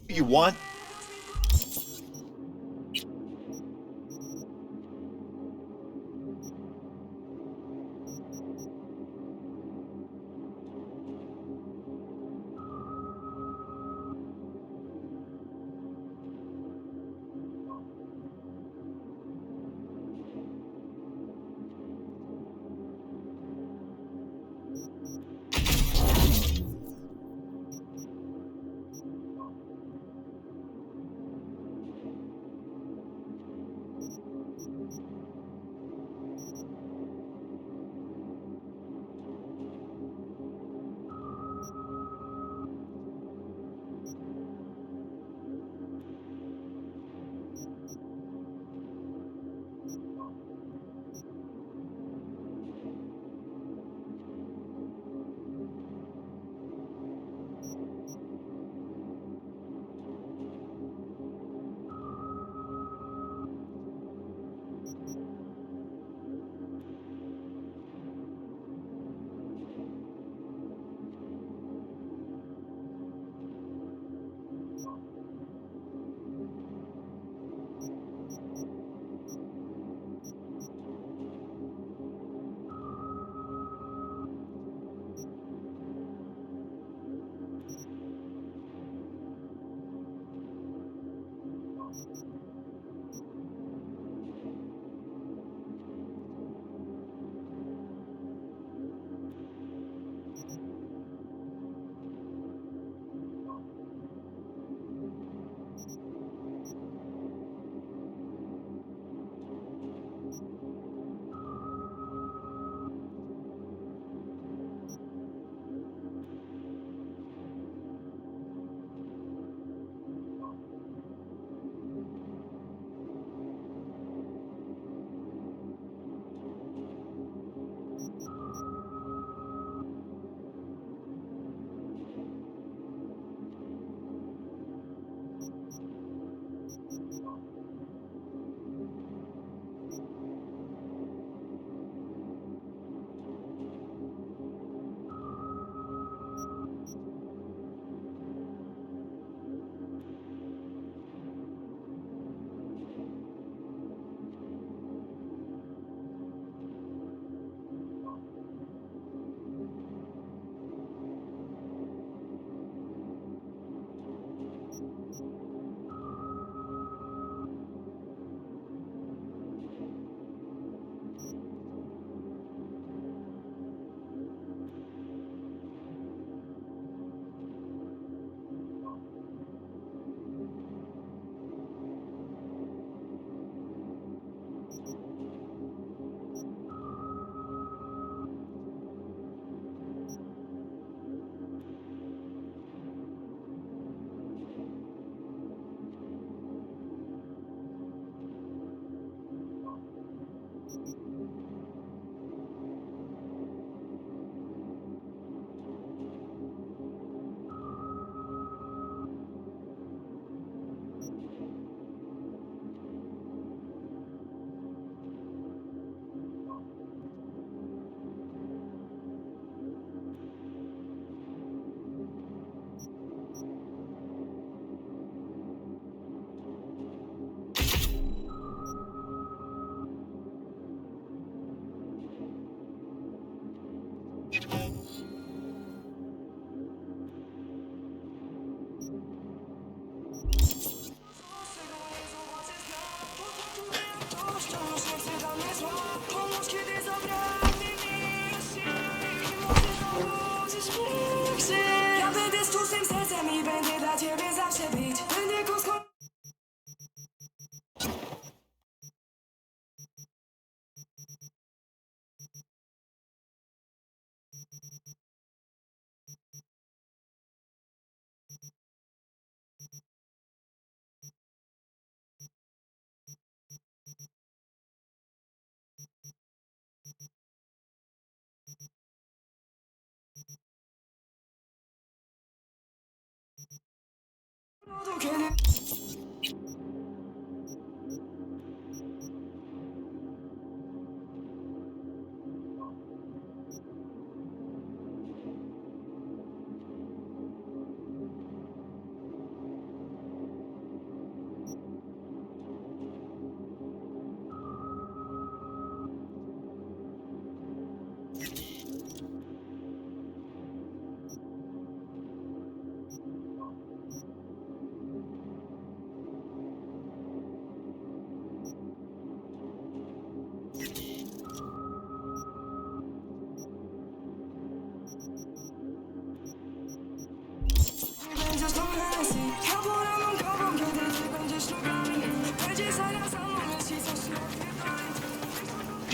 You want?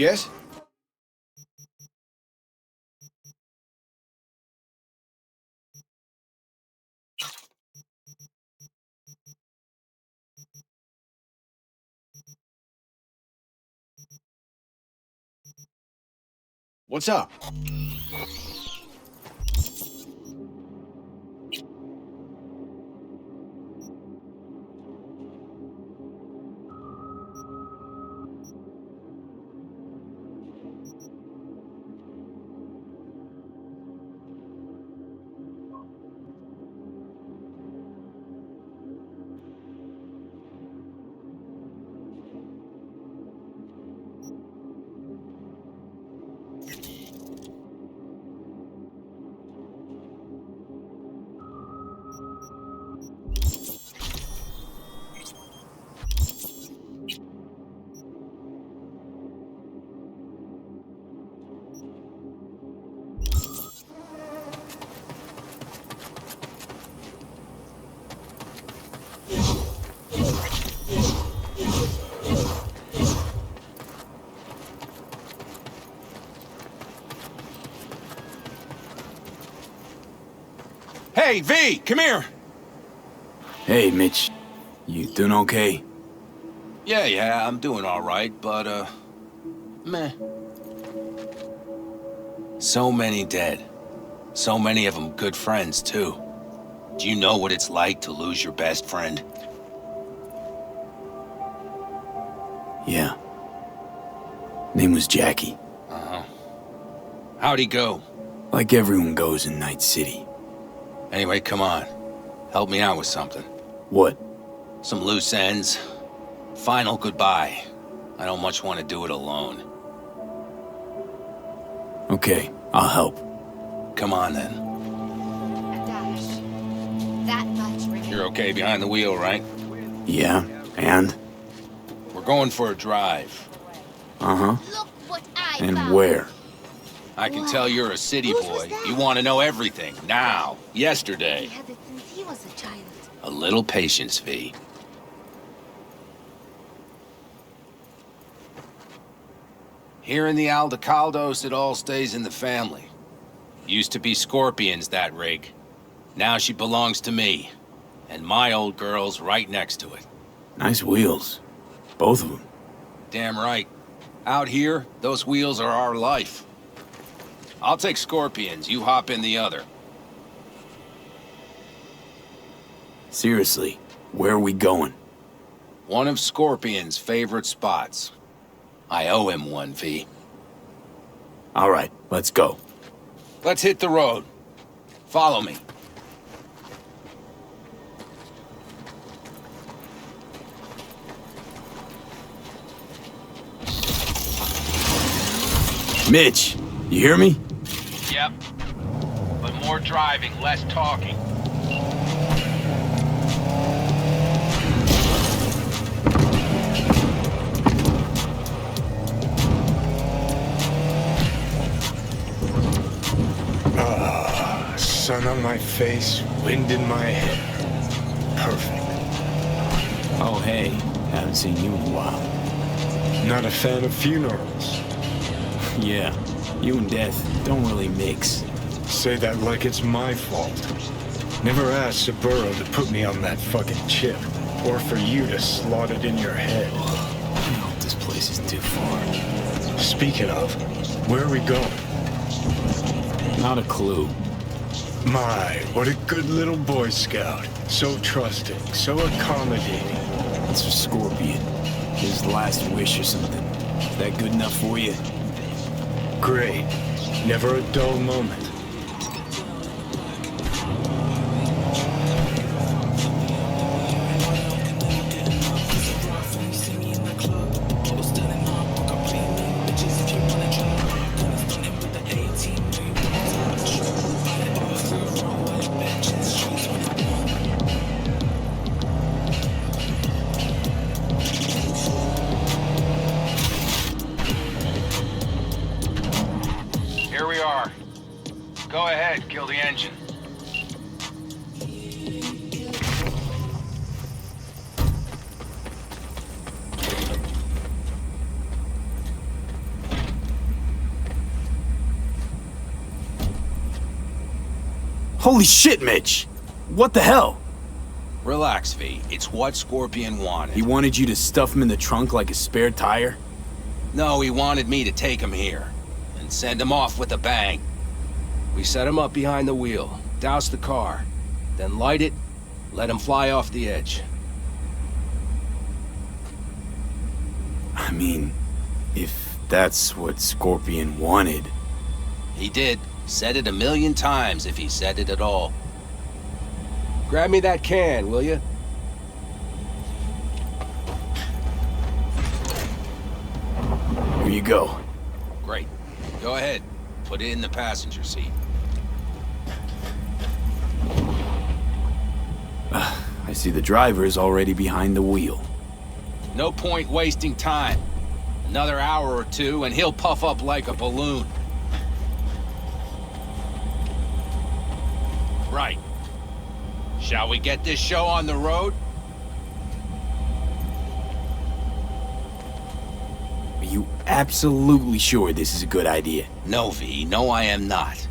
Jess? What's up? Hey, V, come here! Hey, Mitch. You doing okay? Yeah, I'm doing all right, but, meh. So many dead. So many of them good friends, too. Do you know what it's like to lose your best friend? Yeah. Name was Jackie. Uh-huh. How'd he go? Like everyone goes in Night City. Anyway, come on. Help me out with something. What? Some loose ends. Final goodbye. I don't much want to do it alone. Okay, I'll help. Come on, then. that much, River. You're okay behind the wheel, right? Yeah, and? We're going for a drive. Uh-huh. Look what I And found. where? I can tell you're a city Whose boy. was that? You want to know everything. Now. Yesterday. He had it since he was a child. A little patience, V. Here in the Aldecaldos, it all stays in the family. Used to be Scorpion's, that rig. Now she belongs to me. And my old girl's right next to it. Nice wheels. Both of them. Damn right. Out here, those wheels are our life. I'll take Scorpion's, you hop in the other. Seriously, where are we going? One of Scorpion's favorite spots. I owe him one, V. All right, let's go. Let's hit the road. Follow me. Mitch, you hear me? Yep. But more driving, less talking. Sun on my face, wind in my hair. Perfect. Oh, hey. Haven't seen you in a while. Not a fan of funerals. Yeah, you and death don't really mix. Say that like it's my fault. Never asked Saburo to put me on that fucking chip, or for you to slot it in your head. I hope this place isn't too far. Speaking of, where are we going? Not a clue. My, what a good little Boy Scout. So trusting, so accommodating. It's for Scorpion. His last wish or something. Is that good enough for you? Great. Never a dull moment. Here we are. Go ahead, kill the engine. Holy shit, Mitch! What the hell? Relax, V. It's what Scorpion wanted. He wanted you to stuff him in the trunk like a spare tire? No, he wanted me to take him here. And send him off with a bang. We set him up behind the wheel, douse the car, then light it, let him fly off the edge. I mean, if that's what Scorpion wanted. He did. Said it 1,000,000 times if he said it at all. Grab me that can, will you? Here you go. Great. Go ahead. Put it in the passenger seat. I see the driver is already behind the wheel. No point wasting time. Another hour or two and he'll puff up like a balloon. Right. Shall we get this show on the road? Are you absolutely sure this is a good idea? No, V. No, I am not.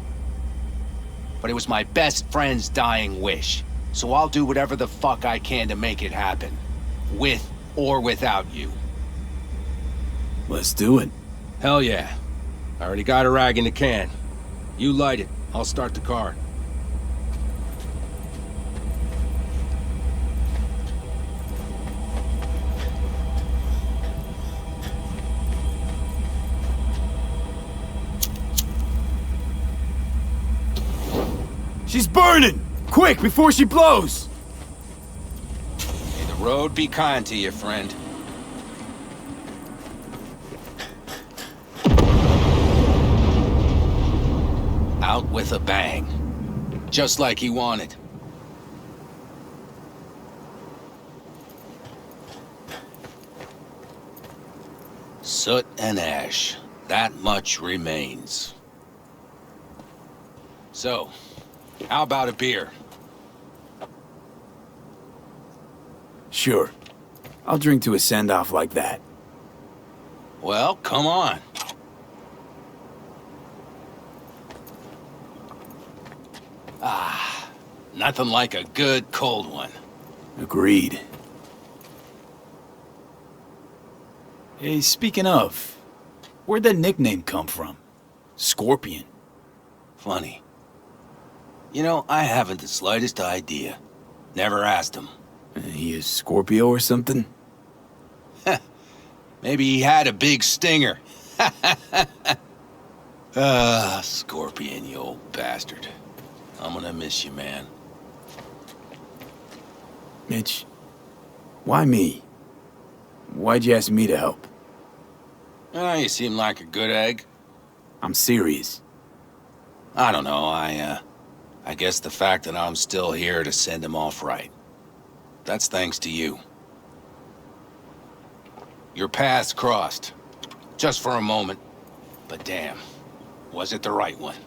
But it was my best friend's dying wish. So I'll do whatever the fuck I can to make it happen. With or without you. Let's do it. Hell yeah. I already got a rag in the can. You light it. I'll start the car. She's burning! Quick, before she blows! May the road be kind to you, friend. Out with a bang. Just like he wanted. Soot and ash. That much remains. So, how about a beer? Sure. I'll drink to a send-off like that. Well, come on. Ah, nothing like a good cold one. Agreed. Hey, speaking of, where'd that nickname come from? Scorpion. Funny. You know, I haven't the slightest idea. Never asked him. He is Scorpio or something? Maybe he had a big stinger. Ah, Scorpion, you old bastard. I'm gonna miss you, man. Mitch, why me? Why'd you ask me to help? You seem like a good egg. I'm serious. I don't know, I guess the fact that I'm still here to send him off right. That's thanks to you. Your paths crossed. Just for a moment. But damn, was it the right one?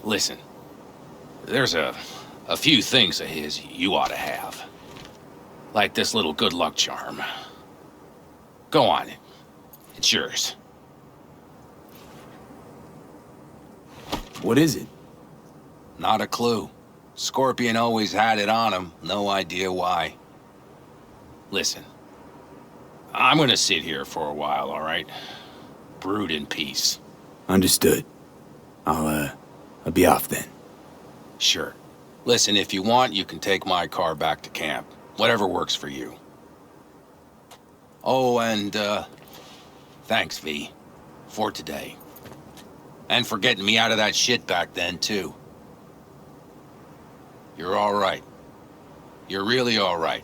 Listen, there's a few things of his you ought to have. Like this little good luck charm. Go on, it's yours. What is it? Not a clue. Scorpion always had it on him, no idea why. Listen, I'm gonna sit here for a while, all right? Brood in peace. Understood. I'll be off then. Sure. Listen, if you want, you can take my car back to camp. Whatever works for you. Oh, and, thanks, V. For today. And for getting me out of that shit back then, too. You're all right. You're really all right.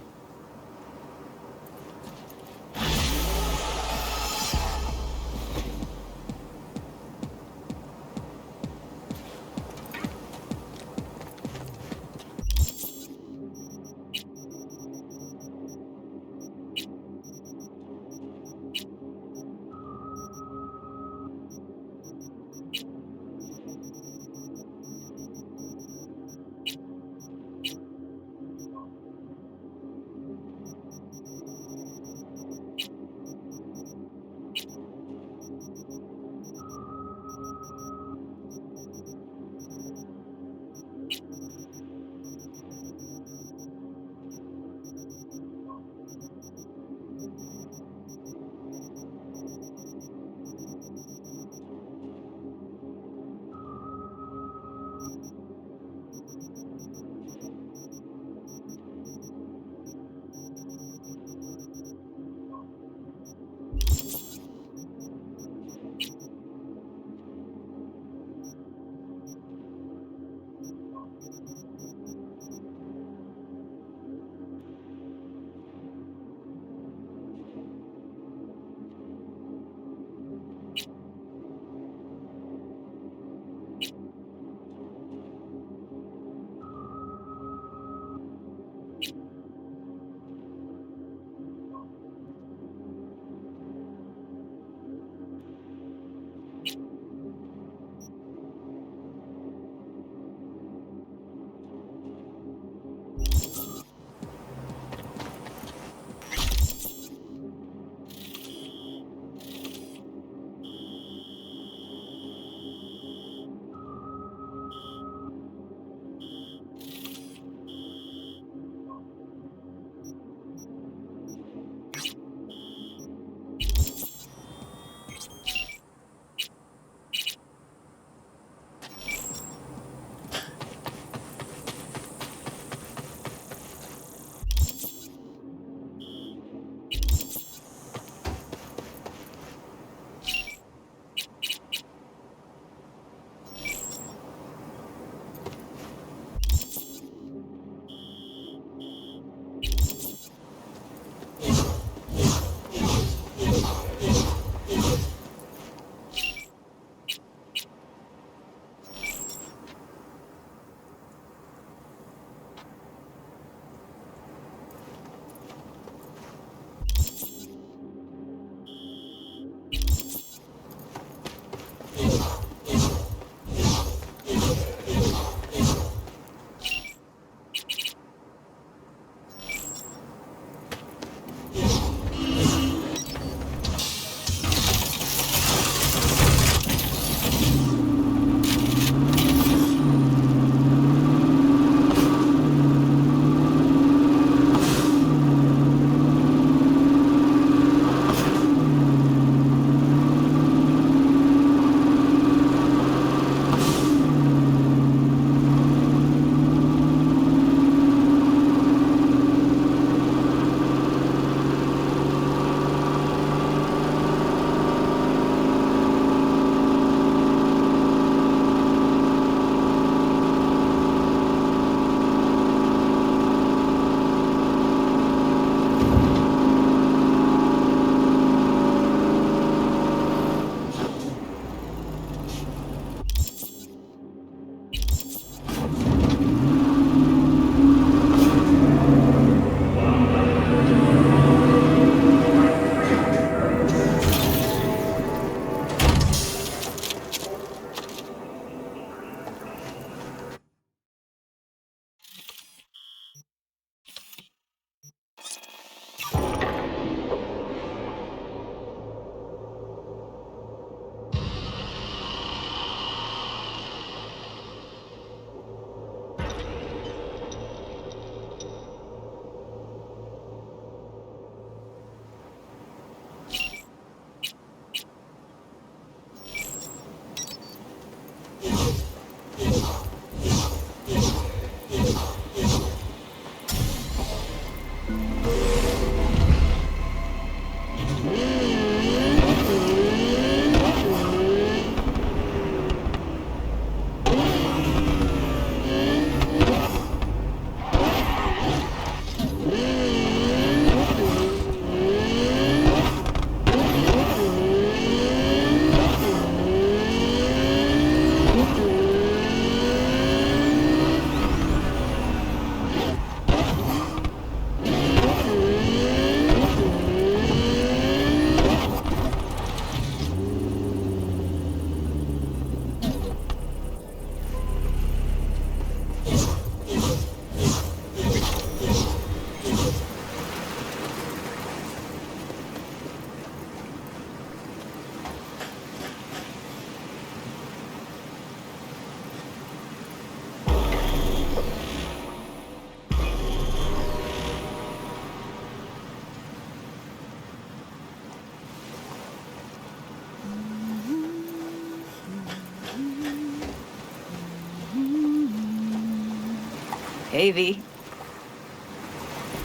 Hey, V.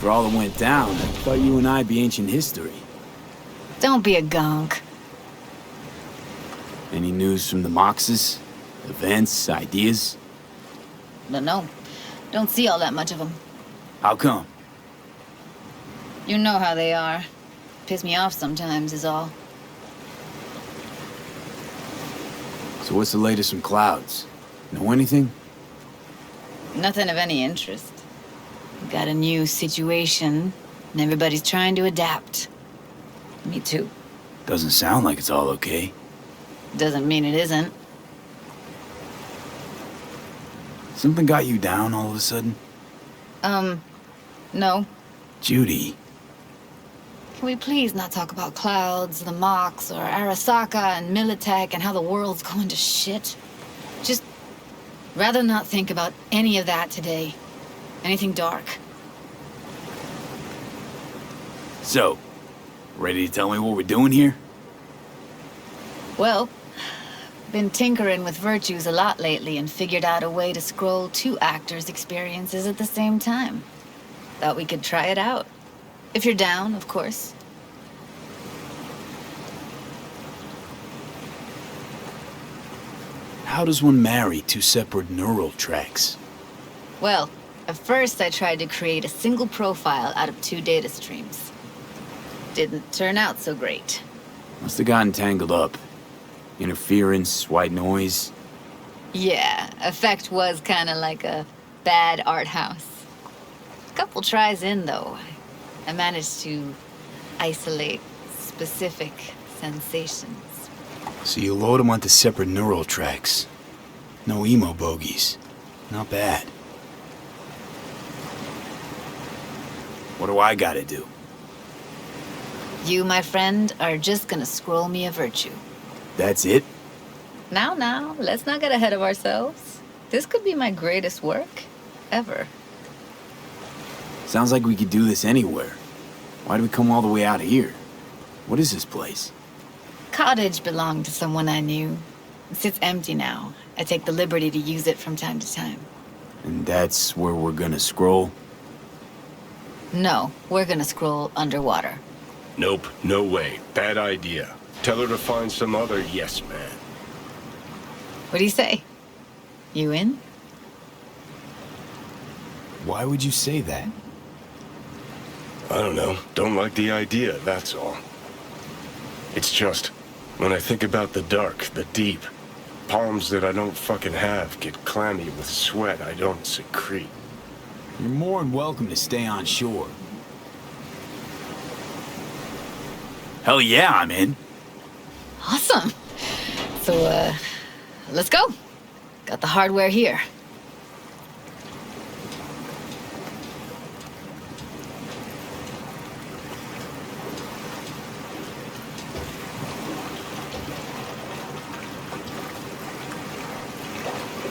For all that went down, I thought you and I'd be ancient history. Don't be a gonk. Any news from the Moxes? Events, ideas? No. Don't see all that much of them. How come? You know how they are. Piss me off sometimes is all. So what's the latest from Clouds? Know anything? Nothing of any interest. Got a new situation, and everybody's trying to adapt. Me too. Doesn't sound like it's all okay. Doesn't mean it isn't. Something got you down all of a sudden? No. Judy. Can we please not talk about Clouds, the Mox, or Arasaka and Militech and how the world's going to shit? Just rather not think about any of that today. Anything dark. So, ready to tell me what we're doing here? Well, been tinkering with virtues a lot lately and figured out a way to scroll 2 actors' experiences at the same time. Thought we could try it out. If you're down, of course. How does one marry 2 separate neural tracks? Well, at first I tried to create a single profile out of 2 data streams. Didn't turn out so great. Must have gotten tangled up. Interference, white noise. Yeah, effect was kinda like a bad art house. Couple tries in, though, I managed to isolate specific sensations. So you load them onto separate neural tracks. No emo bogies. Not bad. What do I gotta do? You, my friend, are just gonna scroll me a virtue. That's it? Now, let's not get ahead of ourselves. This could be my greatest work ever. Sounds like we could do this anywhere. Why do we come all the way out here? What is this place? Cottage belonged to someone I knew. It sits empty now. I take the liberty to use it from time to time. And that's where we're gonna scroll? No, we're gonna scroll underwater. Nope, no way. Bad idea. Tell her to find some other yes man. What do you say? You in? Why would you say that? I don't know. Don't like the idea, that's all. It's just, when I think about the dark, the deep, palms that I don't fucking have get clammy with sweat I don't secrete. You're more than welcome to stay on shore. Hell yeah, I'm in. Awesome. So, let's go. Got the hardware here.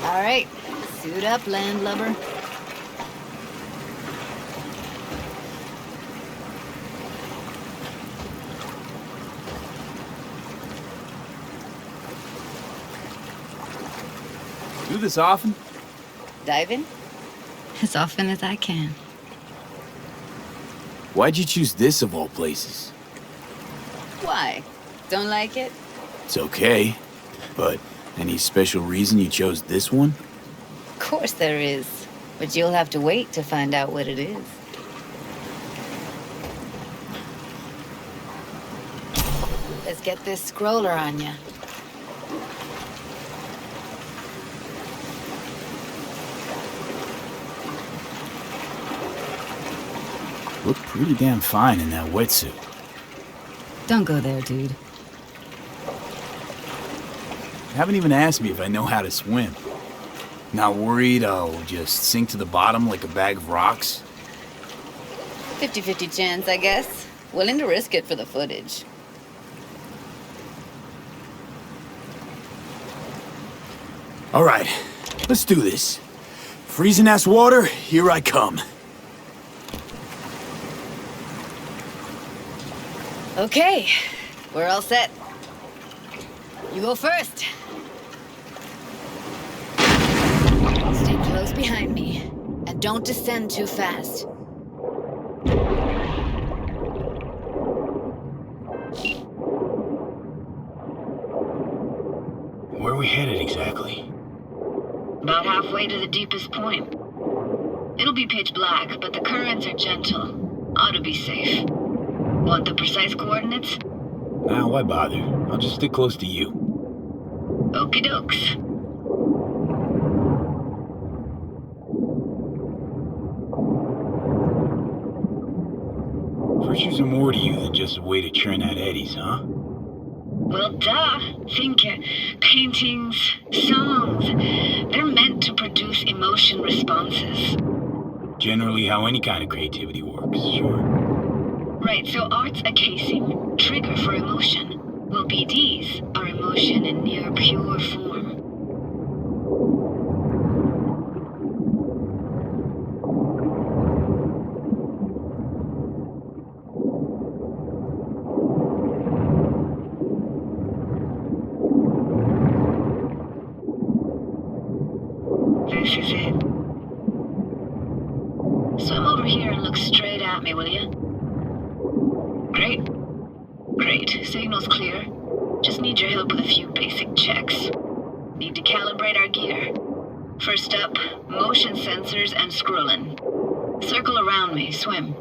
All right, suit up, landlubber. Do this often? Dive in? As often as I can. Why'd you choose this of all places? Why? Don't like it? It's okay, but any special reason you chose this one? Of course there is. But you'll have to wait to find out what it is. Let's get this scroller on ya. Look pretty damn fine in that wetsuit. Don't go there, dude. You haven't even asked me if I know how to swim. Not worried I'll just sink to the bottom like a bag of rocks? 50-50 chance, I guess. Willing to risk it for the footage. All right, let's do this. Freezing ass water, here I come. Okay, we're all set. You go first. Stay close behind me, and but don't descend too fast. Where are we headed exactly? About halfway to the deepest point. It'll be pitch black, but the currents are gentle. Ought to be safe. Want the precise coordinates? Nah, why bother? I'll just stick close to you. Okie dokes. Virtues are more to you than just a way to churn out eddies, huh? Well, duh. Think paintings, songs. They're meant to produce emotion responses. Generally how any kind of creativity works, sure. Right, so art's a casing, trigger for emotion. Well, BDs are emotion in near pure form. This is it. Swim over here and look straight at me, will you? Great. Great. Signal's clear. Just need your help with a few basic checks. Need to calibrate our gear. First up, motion sensors and scrolling. Circle around me. Swim.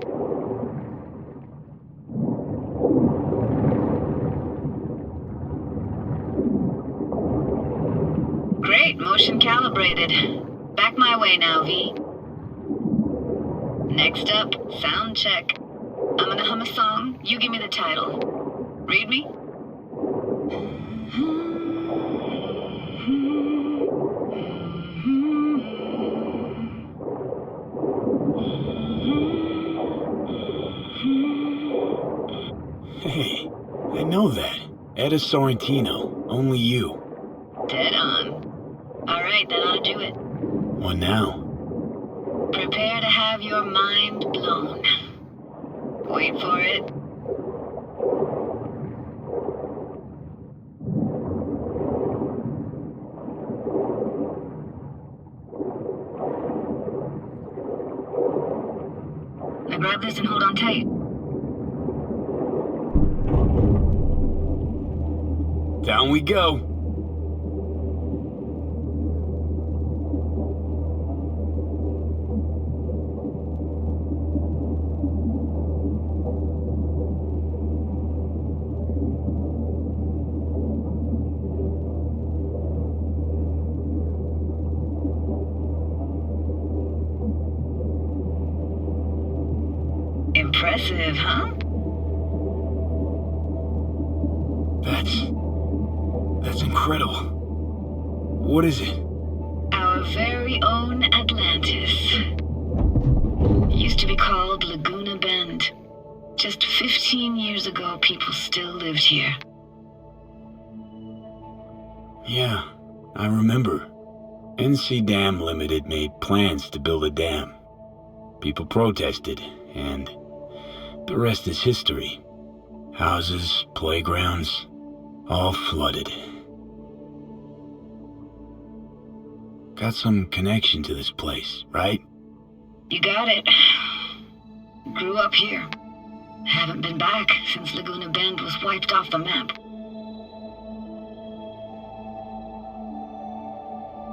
Great. Motion calibrated. Back my way now, V. Next up, sound check. I'm gonna hum a song. You give me the title. Read me? Hey, I know that. Etta Sorrentino. Only you. Dead on. Alright, that ought to do it. What now? Prepare to have your mind blown. Wait for it. Now grab this and hold on tight. Down we go. Impressive, huh? That's incredible. What is it? Our very own Atlantis. Used to be called Laguna Bend. Just 15 years ago, people still lived here. Yeah, I remember. NC Dam Limited made plans to build a dam. People protested, and the rest is history. Houses, playgrounds, all flooded. Got some connection to this place, right? You got it. Grew up here. Haven't been back since Laguna Bend was wiped off the map.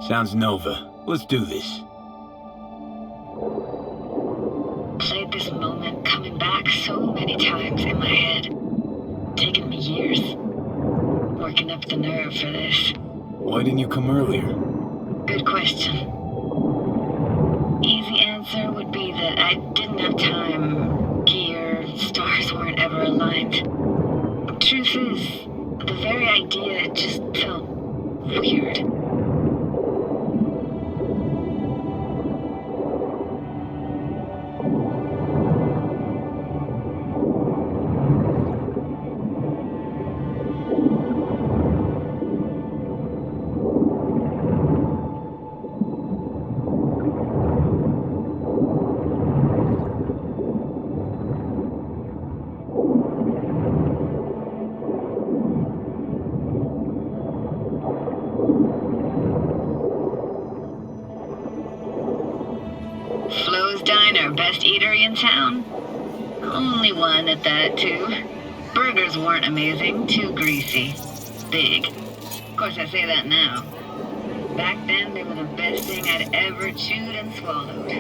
Sounds Nova. Let's do this. Played this moment coming back so many times in my head. Taken me years. Working up the nerve for this. Why didn't you come earlier? Good question. Easy answer would be that I didn't have time. Gear, stars weren't ever aligned. Truth is, the very idea just felt weird. our best eatery in town? Only one at that, too. Burgers weren't amazing, too greasy. Big. Of course, I say that now. Back then, they were the best thing I'd ever chewed and swallowed.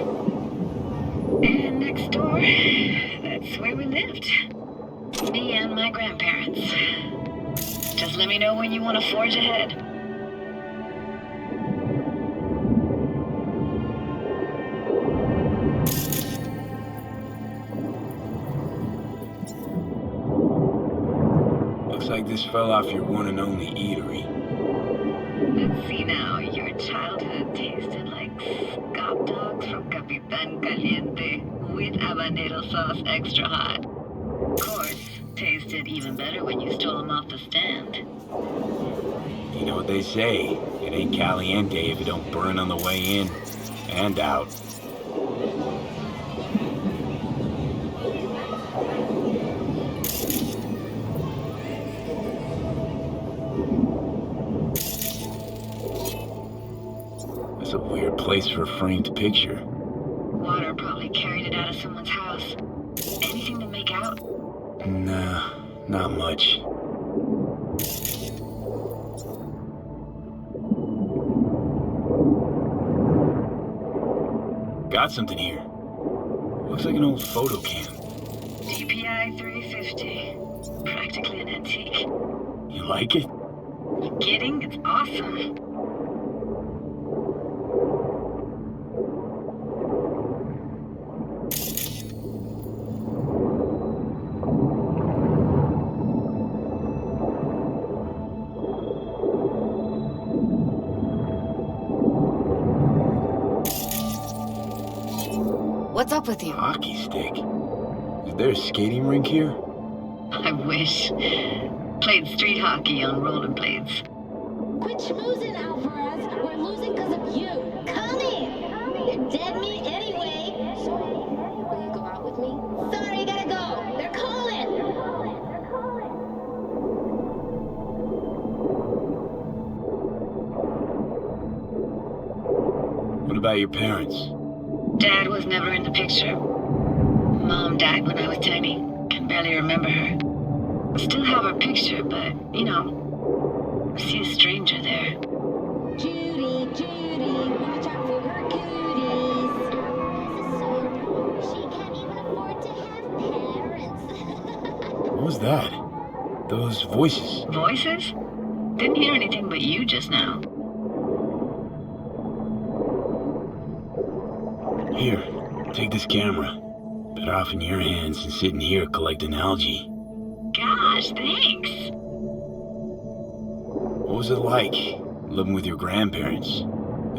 And next door, that's where we lived. Me and my grandparents. Just let me know when you want to forge ahead. Looks like this fell off your one and only eatery. Let's see now, your childhood tasted like scop dogs from Capitan Caliente with habanero sauce extra hot. Of course, tasted even better when you stole them off the stand. You know what they say, it ain't caliente if it don't burn on the way in and out. That's a weird place for a framed picture. Water probably carried it out of someone's house. Anything to make out? Nah, not much. Got something here. Looks like an old photo cam. DPI 350. Practically an antique. You like it? You kidding? It's awesome. What's up with you? Hockey stick? Is there a skating rink here? I wish. Played street hockey on rollerblades. Quit schmoozing, Alvarez. We're losing because of you. Come in. You're dead meat anyway. Will you go out with me? Sorry, gotta go. They're calling. What about your parents? Dad was never in the picture. Mom died when I was tiny. Can barely remember her. Still have her picture, but, you know, I see a stranger there. Judy, watch out for her cooties. This is so poor. She can't even afford to have parents. What was that? Those voices. Voices? Didn't hear anything but you just now. Here, take this camera. Better off in your hands than sitting here collecting algae. Gosh, thanks. What was it like, living with your grandparents?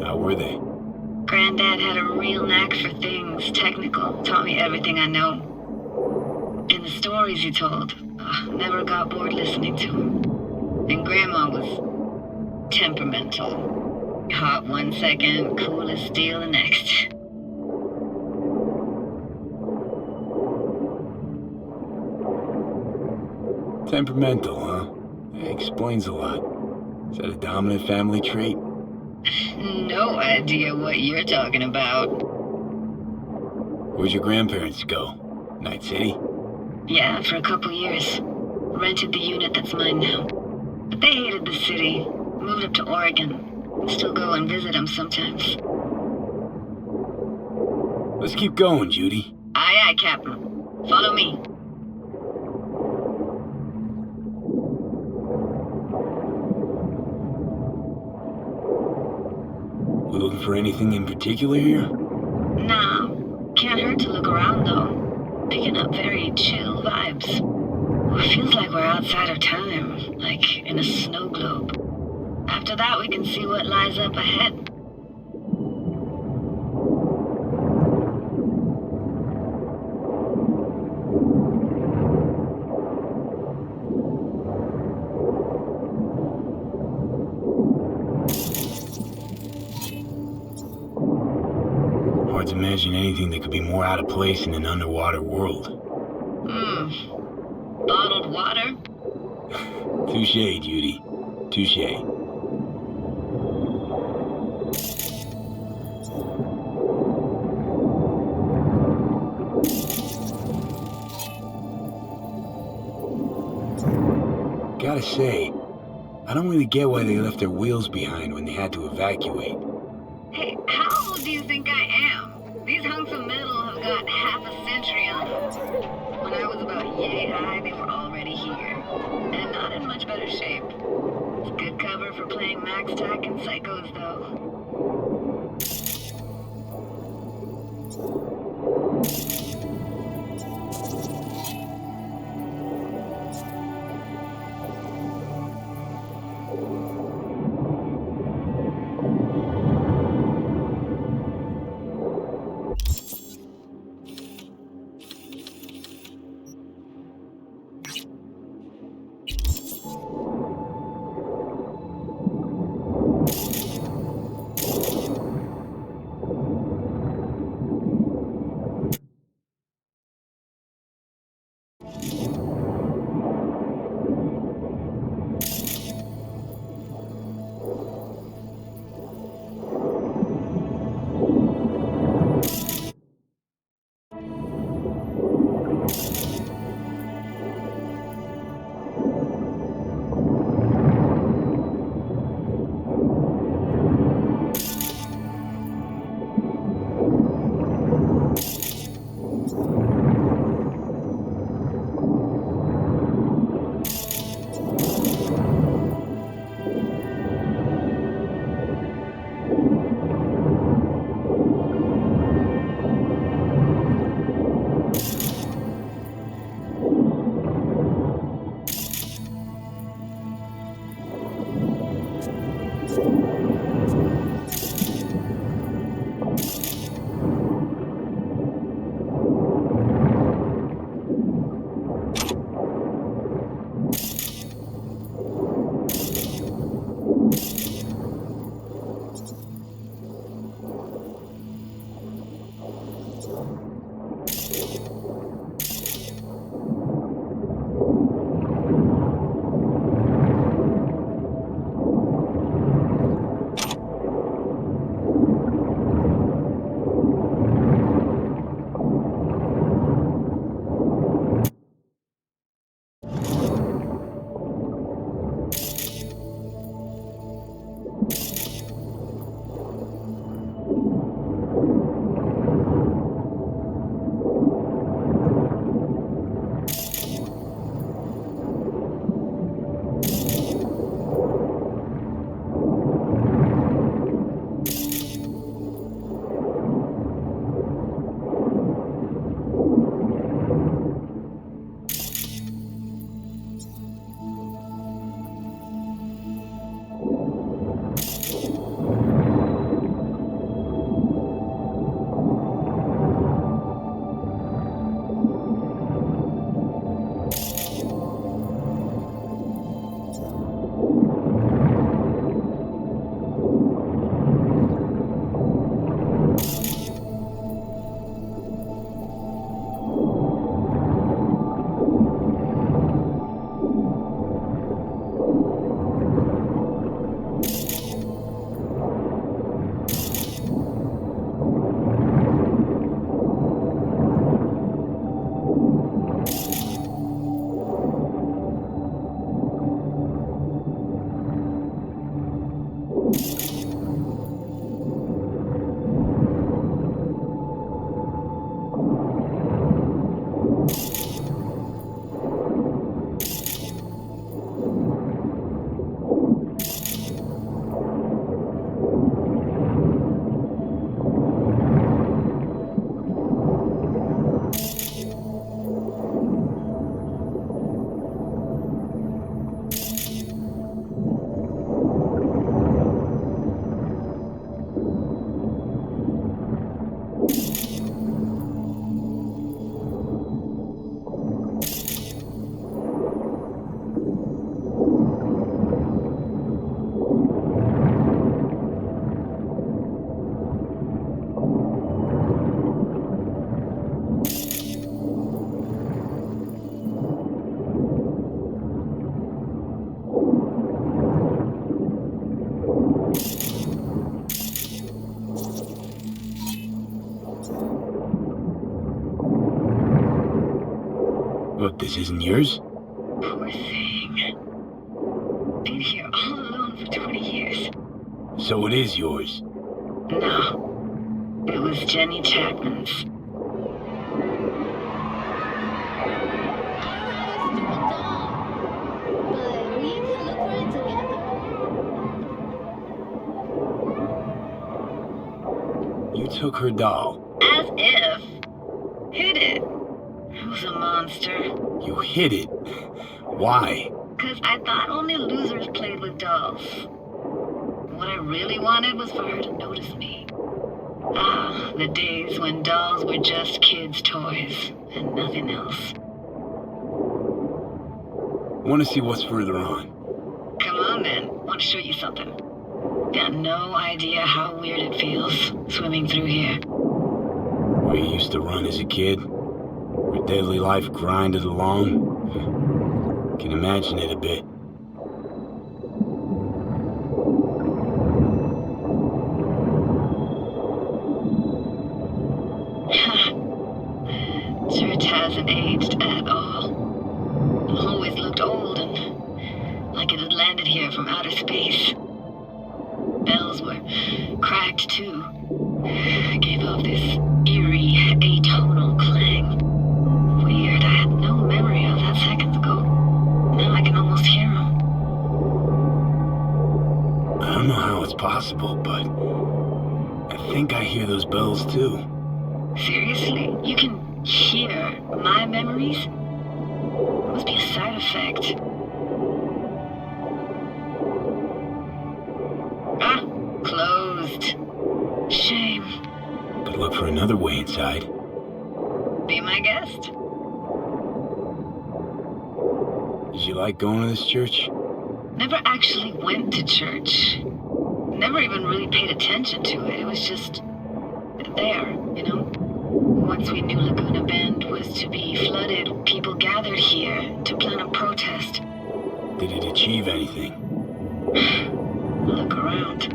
How were they? Granddad had a real knack for things technical. Taught me everything I know. And the stories he told, never got bored listening to him. And Grandma was temperamental. Hot one second, cool as steel the next. Temperamental, huh? Explains a lot. Is that a dominant family trait? No idea what you're talking about. Where'd your grandparents go? Night City? Yeah, for a couple years. Rented the unit that's mine now. But they hated the city. Moved up to Oregon. Still go and visit them sometimes. Let's keep going, Judy. Aye, aye, Captain. Follow me. We looking for anything in particular here? Nah, can't hurt to look around though. Picking up very chill vibes. It feels like we're outside of time, like in a snow globe. After that, we can see what lies up ahead. Hard to imagine anything that could be more out of place in an underwater world. Bottled water? Touché, Judy. Touché. gotta say, I don't really get why they left their wheels behind when they had to evacuate. Hey, how old do you think I am? These hunks of metal have got half a century on them. When I was about yay high, they were already here. And not in much better shape. It's good cover for playing Max Tack and Psychos, though. What, this isn't yours? Poor thing. So it is yours. No. It was Jenny Chapman's. You took her doll. As if. Hid it. I was a monster. You hid it. Why? Because I thought only losers played with dolls. What I really wanted was for her to notice me. Ah, the days when dolls were just kids' toys and nothing else. Want to see what's further on? Come on then, want to show you something. Got no idea how weird it feels, swimming through here. Where you used to run as a kid? Where daily life grinded along? Can imagine it a bit. Church hasn't aged at all. Always looked old and like it had landed here from outer space. Bells were cracked too. Gave off this eerie, atonal clang. Weird, I had no memory of that seconds ago. Now I can almost hear them. I don't know how it's possible, but I think I hear those bells too. Seriously? You can hear my memories? It must be a side effect. Ah, closed. Shame. But look for another way inside. Be my guest. Did you like going to this church? Never actually went to church. Never even really paid attention to it. It was just there, you know? Once we knew Laguna Bend was to be flooded, people gathered here to plan a protest. Did it achieve anything? Look around.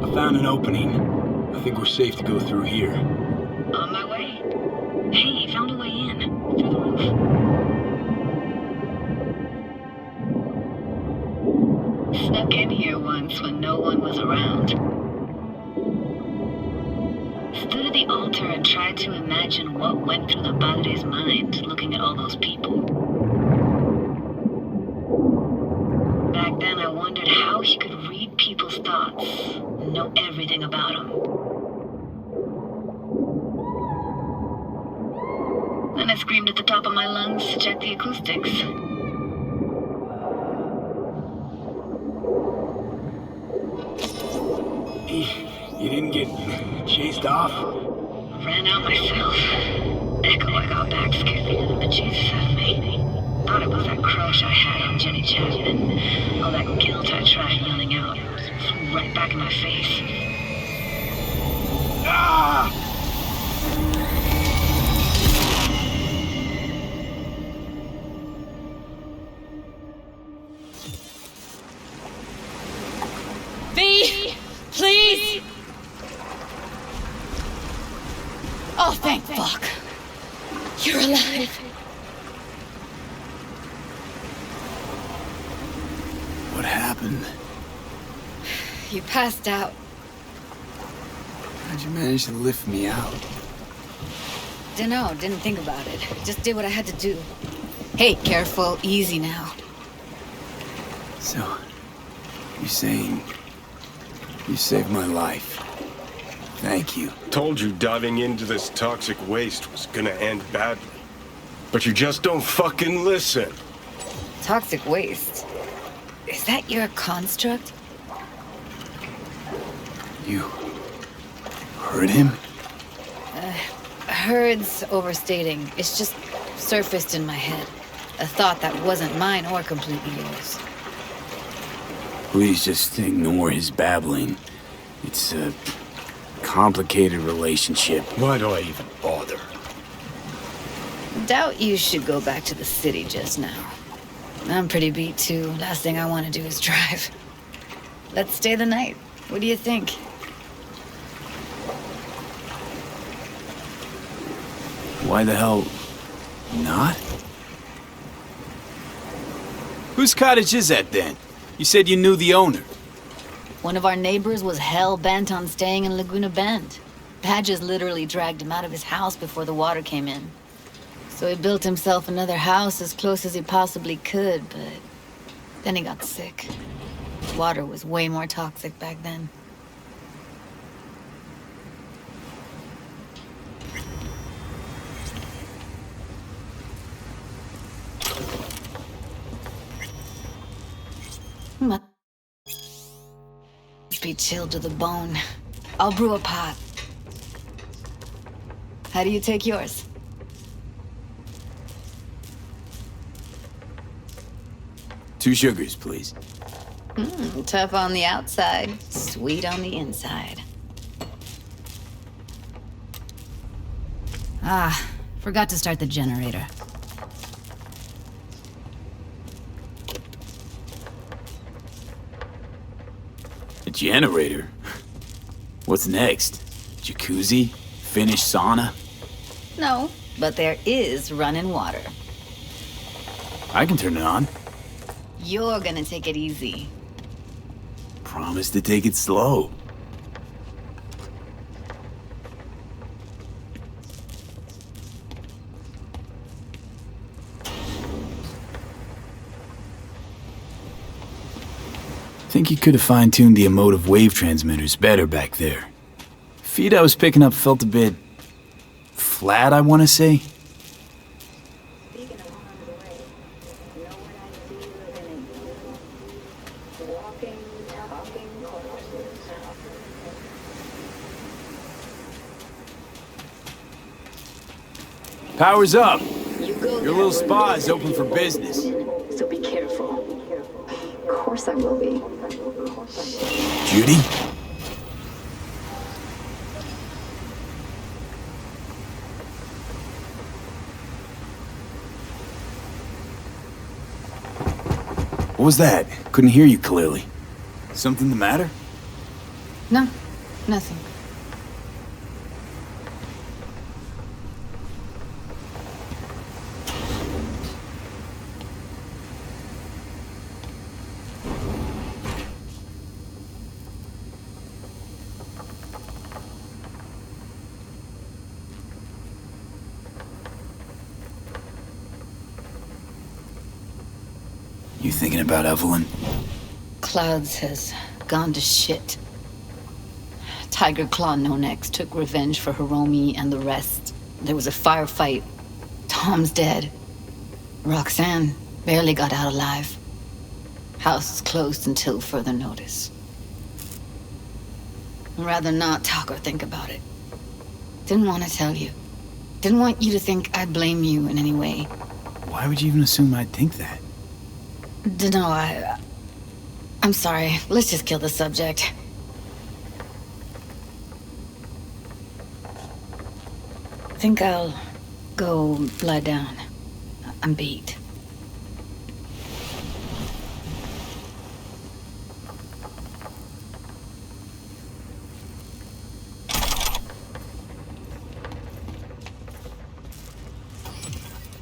I found an opening. I think we're safe to go through here. On my way. Hey, found a way in. Through the roof. Snuck in here once when no one was around. Stood at the altar and tried to imagine what went through the padre's mind looking at all those people. Back then I wondered how he could read people's thoughts and know everything about them. Then I screamed at the top of my lungs to check the acoustics. You didn't get chased off? Ran out myself. Echo I got back scared the living bejesus out of me. Thought it was that crush I had on Jenny Chapman. All that guilt I tried yelling out. Flew right back in my face. Ah! V! Please! Oh, thank fuck. You're alive. What happened? You passed out. How'd you manage to lift me out? Dunno, didn't think about it. Just did what I had to do. Hey, careful, easy now. So, you're saying you saved my life. Thank you. Told you diving into this toxic waste was gonna end badly. But you just don't fucking listen. Toxic waste? Is that your construct? You heard him? Heard's overstating. It's just surfaced in my head. A thought that wasn't mine or completely yours. Please just ignore his babbling. It's a complicated relationship. Why do I even bother? Doubt you should go back to the city just now. I'm pretty beat too. Last thing I want to do is drive. Let's stay the night. What do you think? Why the hell not? Whose cottage is that then? You said you knew the owner. One of our neighbors was hell-bent on staying in Laguna Bend. Badges literally dragged him out of his house before the water came in. So he built himself another house as close as he possibly could, but then he got sick. Water was way more toxic back then. Must be chilled to the bone. I'll brew a pot. How do you take yours? Two sugars, please. Tough on the outside, sweet on the inside. Ah, forgot to start the generator. A generator? What's next? Jacuzzi? Finnish sauna? No, but there is running water. I can turn it on. You're gonna take it easy. Promise to take it slow. Think you could have fine-tuned the emotive wave transmitters better back there. Feed I was picking up felt a bit flat, I want to say. Power's up. Your little spa is open for business. So be careful. Of course I will be. Judy? What was that? Couldn't hear you clearly. Something the matter? No, nothing. You thinking about Evelyn? Clouds has gone to shit. Tiger Claw No Next took revenge for Hiromi and the rest. There was a firefight. Tom's dead. Roxanne barely got out alive. House is closed until further notice. I'd rather not talk or think about it. Didn't want to tell you. Didn't want you to think I blame you in any way. Why would you even assume I'd think that? Dunno, I'm sorry. Let's just kill the subject. I think I'll go lie down. I'm beat.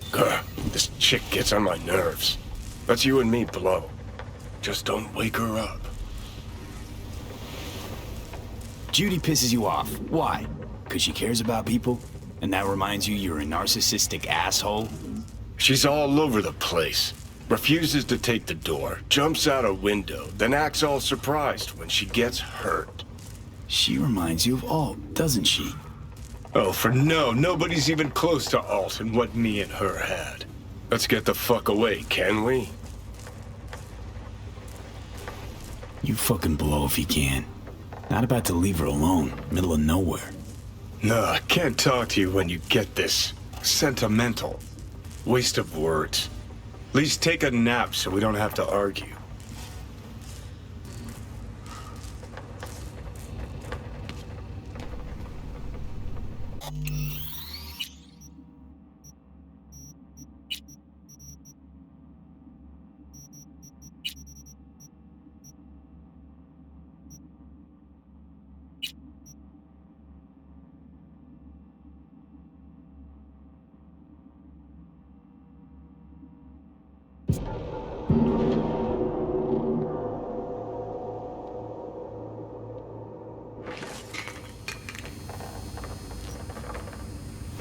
Grr, this chick gets on my nerves. That's you and me, Blow. Just don't wake her up. Judy pisses you off. Why? Because she cares about people? And that reminds you you're a narcissistic asshole? She's all over the place. Refuses to take the door, jumps out a window, then acts all surprised when she gets hurt. She reminds you of Alt, doesn't she? Oh, for no, nobody's even close to Alt and what me and her had. Let's get the fuck away, can we? You fucking blow if you can. Not about to leave her alone, middle of nowhere. No, I can't talk to you when you get this sentimental. Waste of words. At least take a nap so we don't have to argue.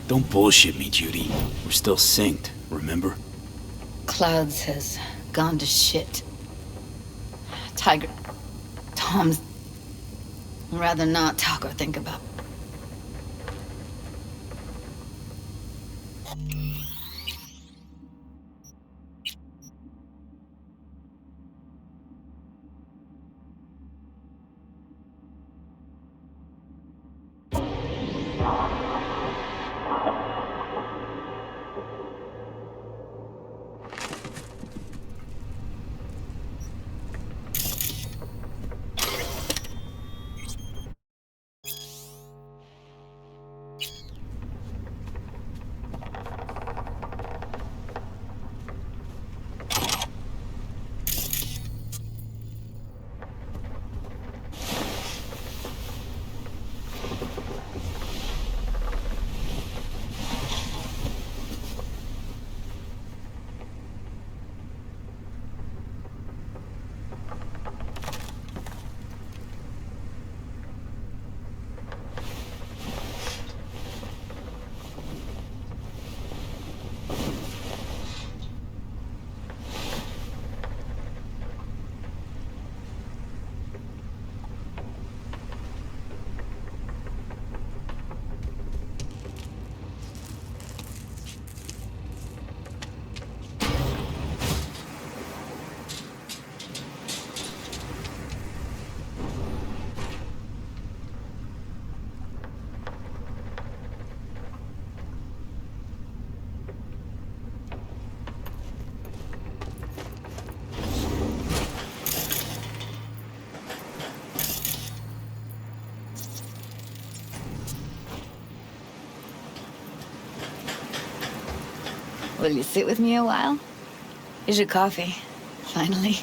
Don't bullshit me, Judy. We're still synced, remember? Clouds has gone to shit. Tiger... Tom's... I'd rather not talk or think about. Will you sit with me a while? Here's your coffee, finally.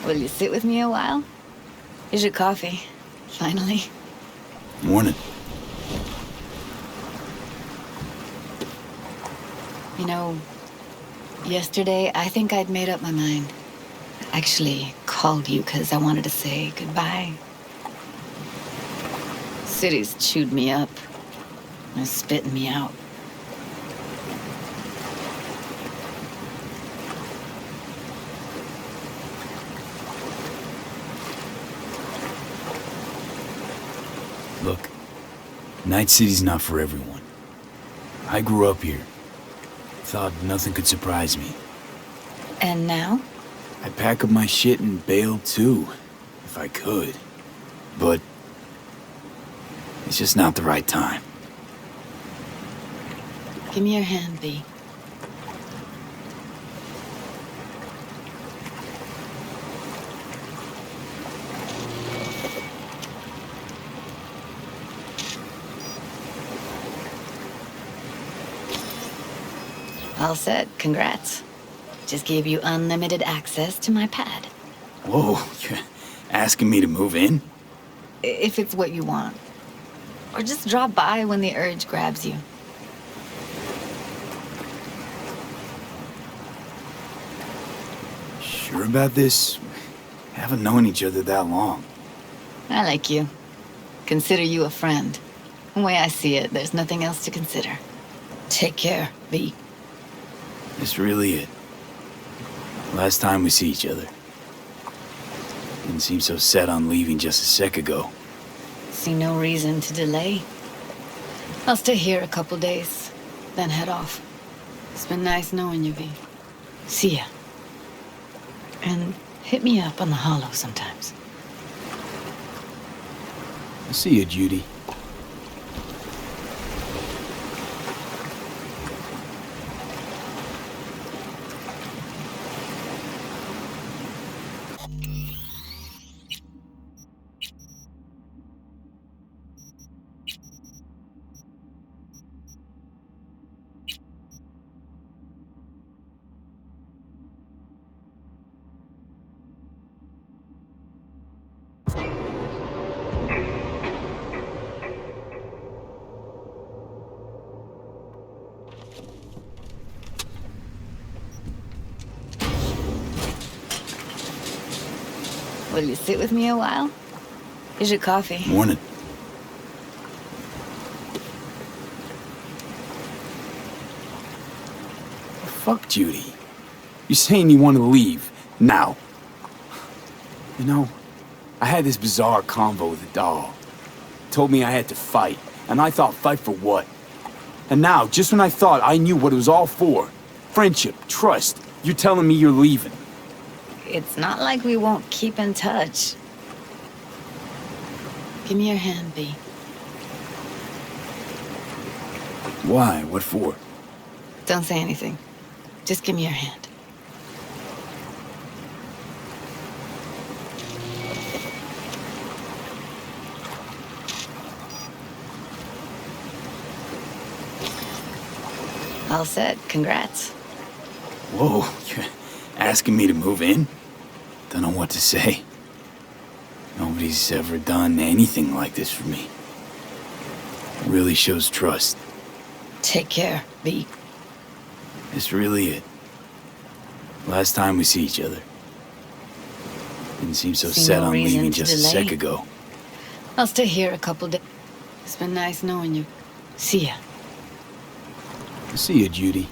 Will you sit with me a while? Here's your coffee, finally. Morning. You know, yesterday I think I'd made up my mind. I actually called you because I wanted to say goodbye. City's chewed me up. It's spitting me out. Look, Night City's not for everyone. I grew up here. Thought nothing could surprise me. And now? I'd pack up my shit and bail too, if I could. But it's just not the right time. Give me your hand, V. All set. Congrats. Just gave you unlimited access to my pad. Whoa, you're asking me to move in? If it's what you want. Or just drop by when the urge grabs you. Sure about this? Haven't known each other that long. I like you. Consider you a friend. The way I see it, there's nothing else to consider. Take care, V. This really it. Last time we see each other. Didn't seem so set on leaving just a sec ago. See no reason to delay. I'll stay here a couple days, then head off. It's been nice knowing you, V. See ya. And hit me up on the holo sometimes. I'll see you, Judy. Will you sit with me a while? Here's your coffee. Morning. Fuck Judy. You're saying you want to leave now. You know, I had this bizarre convo with the doll. Told me I had to fight, and I thought, fight for what? And now, just when I thought I knew what it was all for, friendship, trust, you're telling me you're leaving. It's not like we won't keep in touch. Give me your hand, B. Why? What for? Don't say anything. Just give me your hand. All set. Congrats. Whoa, you're asking me to move in? Don't know what to say. Nobody's ever done anything like this for me. It really shows trust. Take care, B. It's really it. Last time we see each other. Didn't seem so See set no on reason leaving to just a delay. sec ago. I'll stay here a couple days. It's been nice knowing you. See ya. See you, Judy.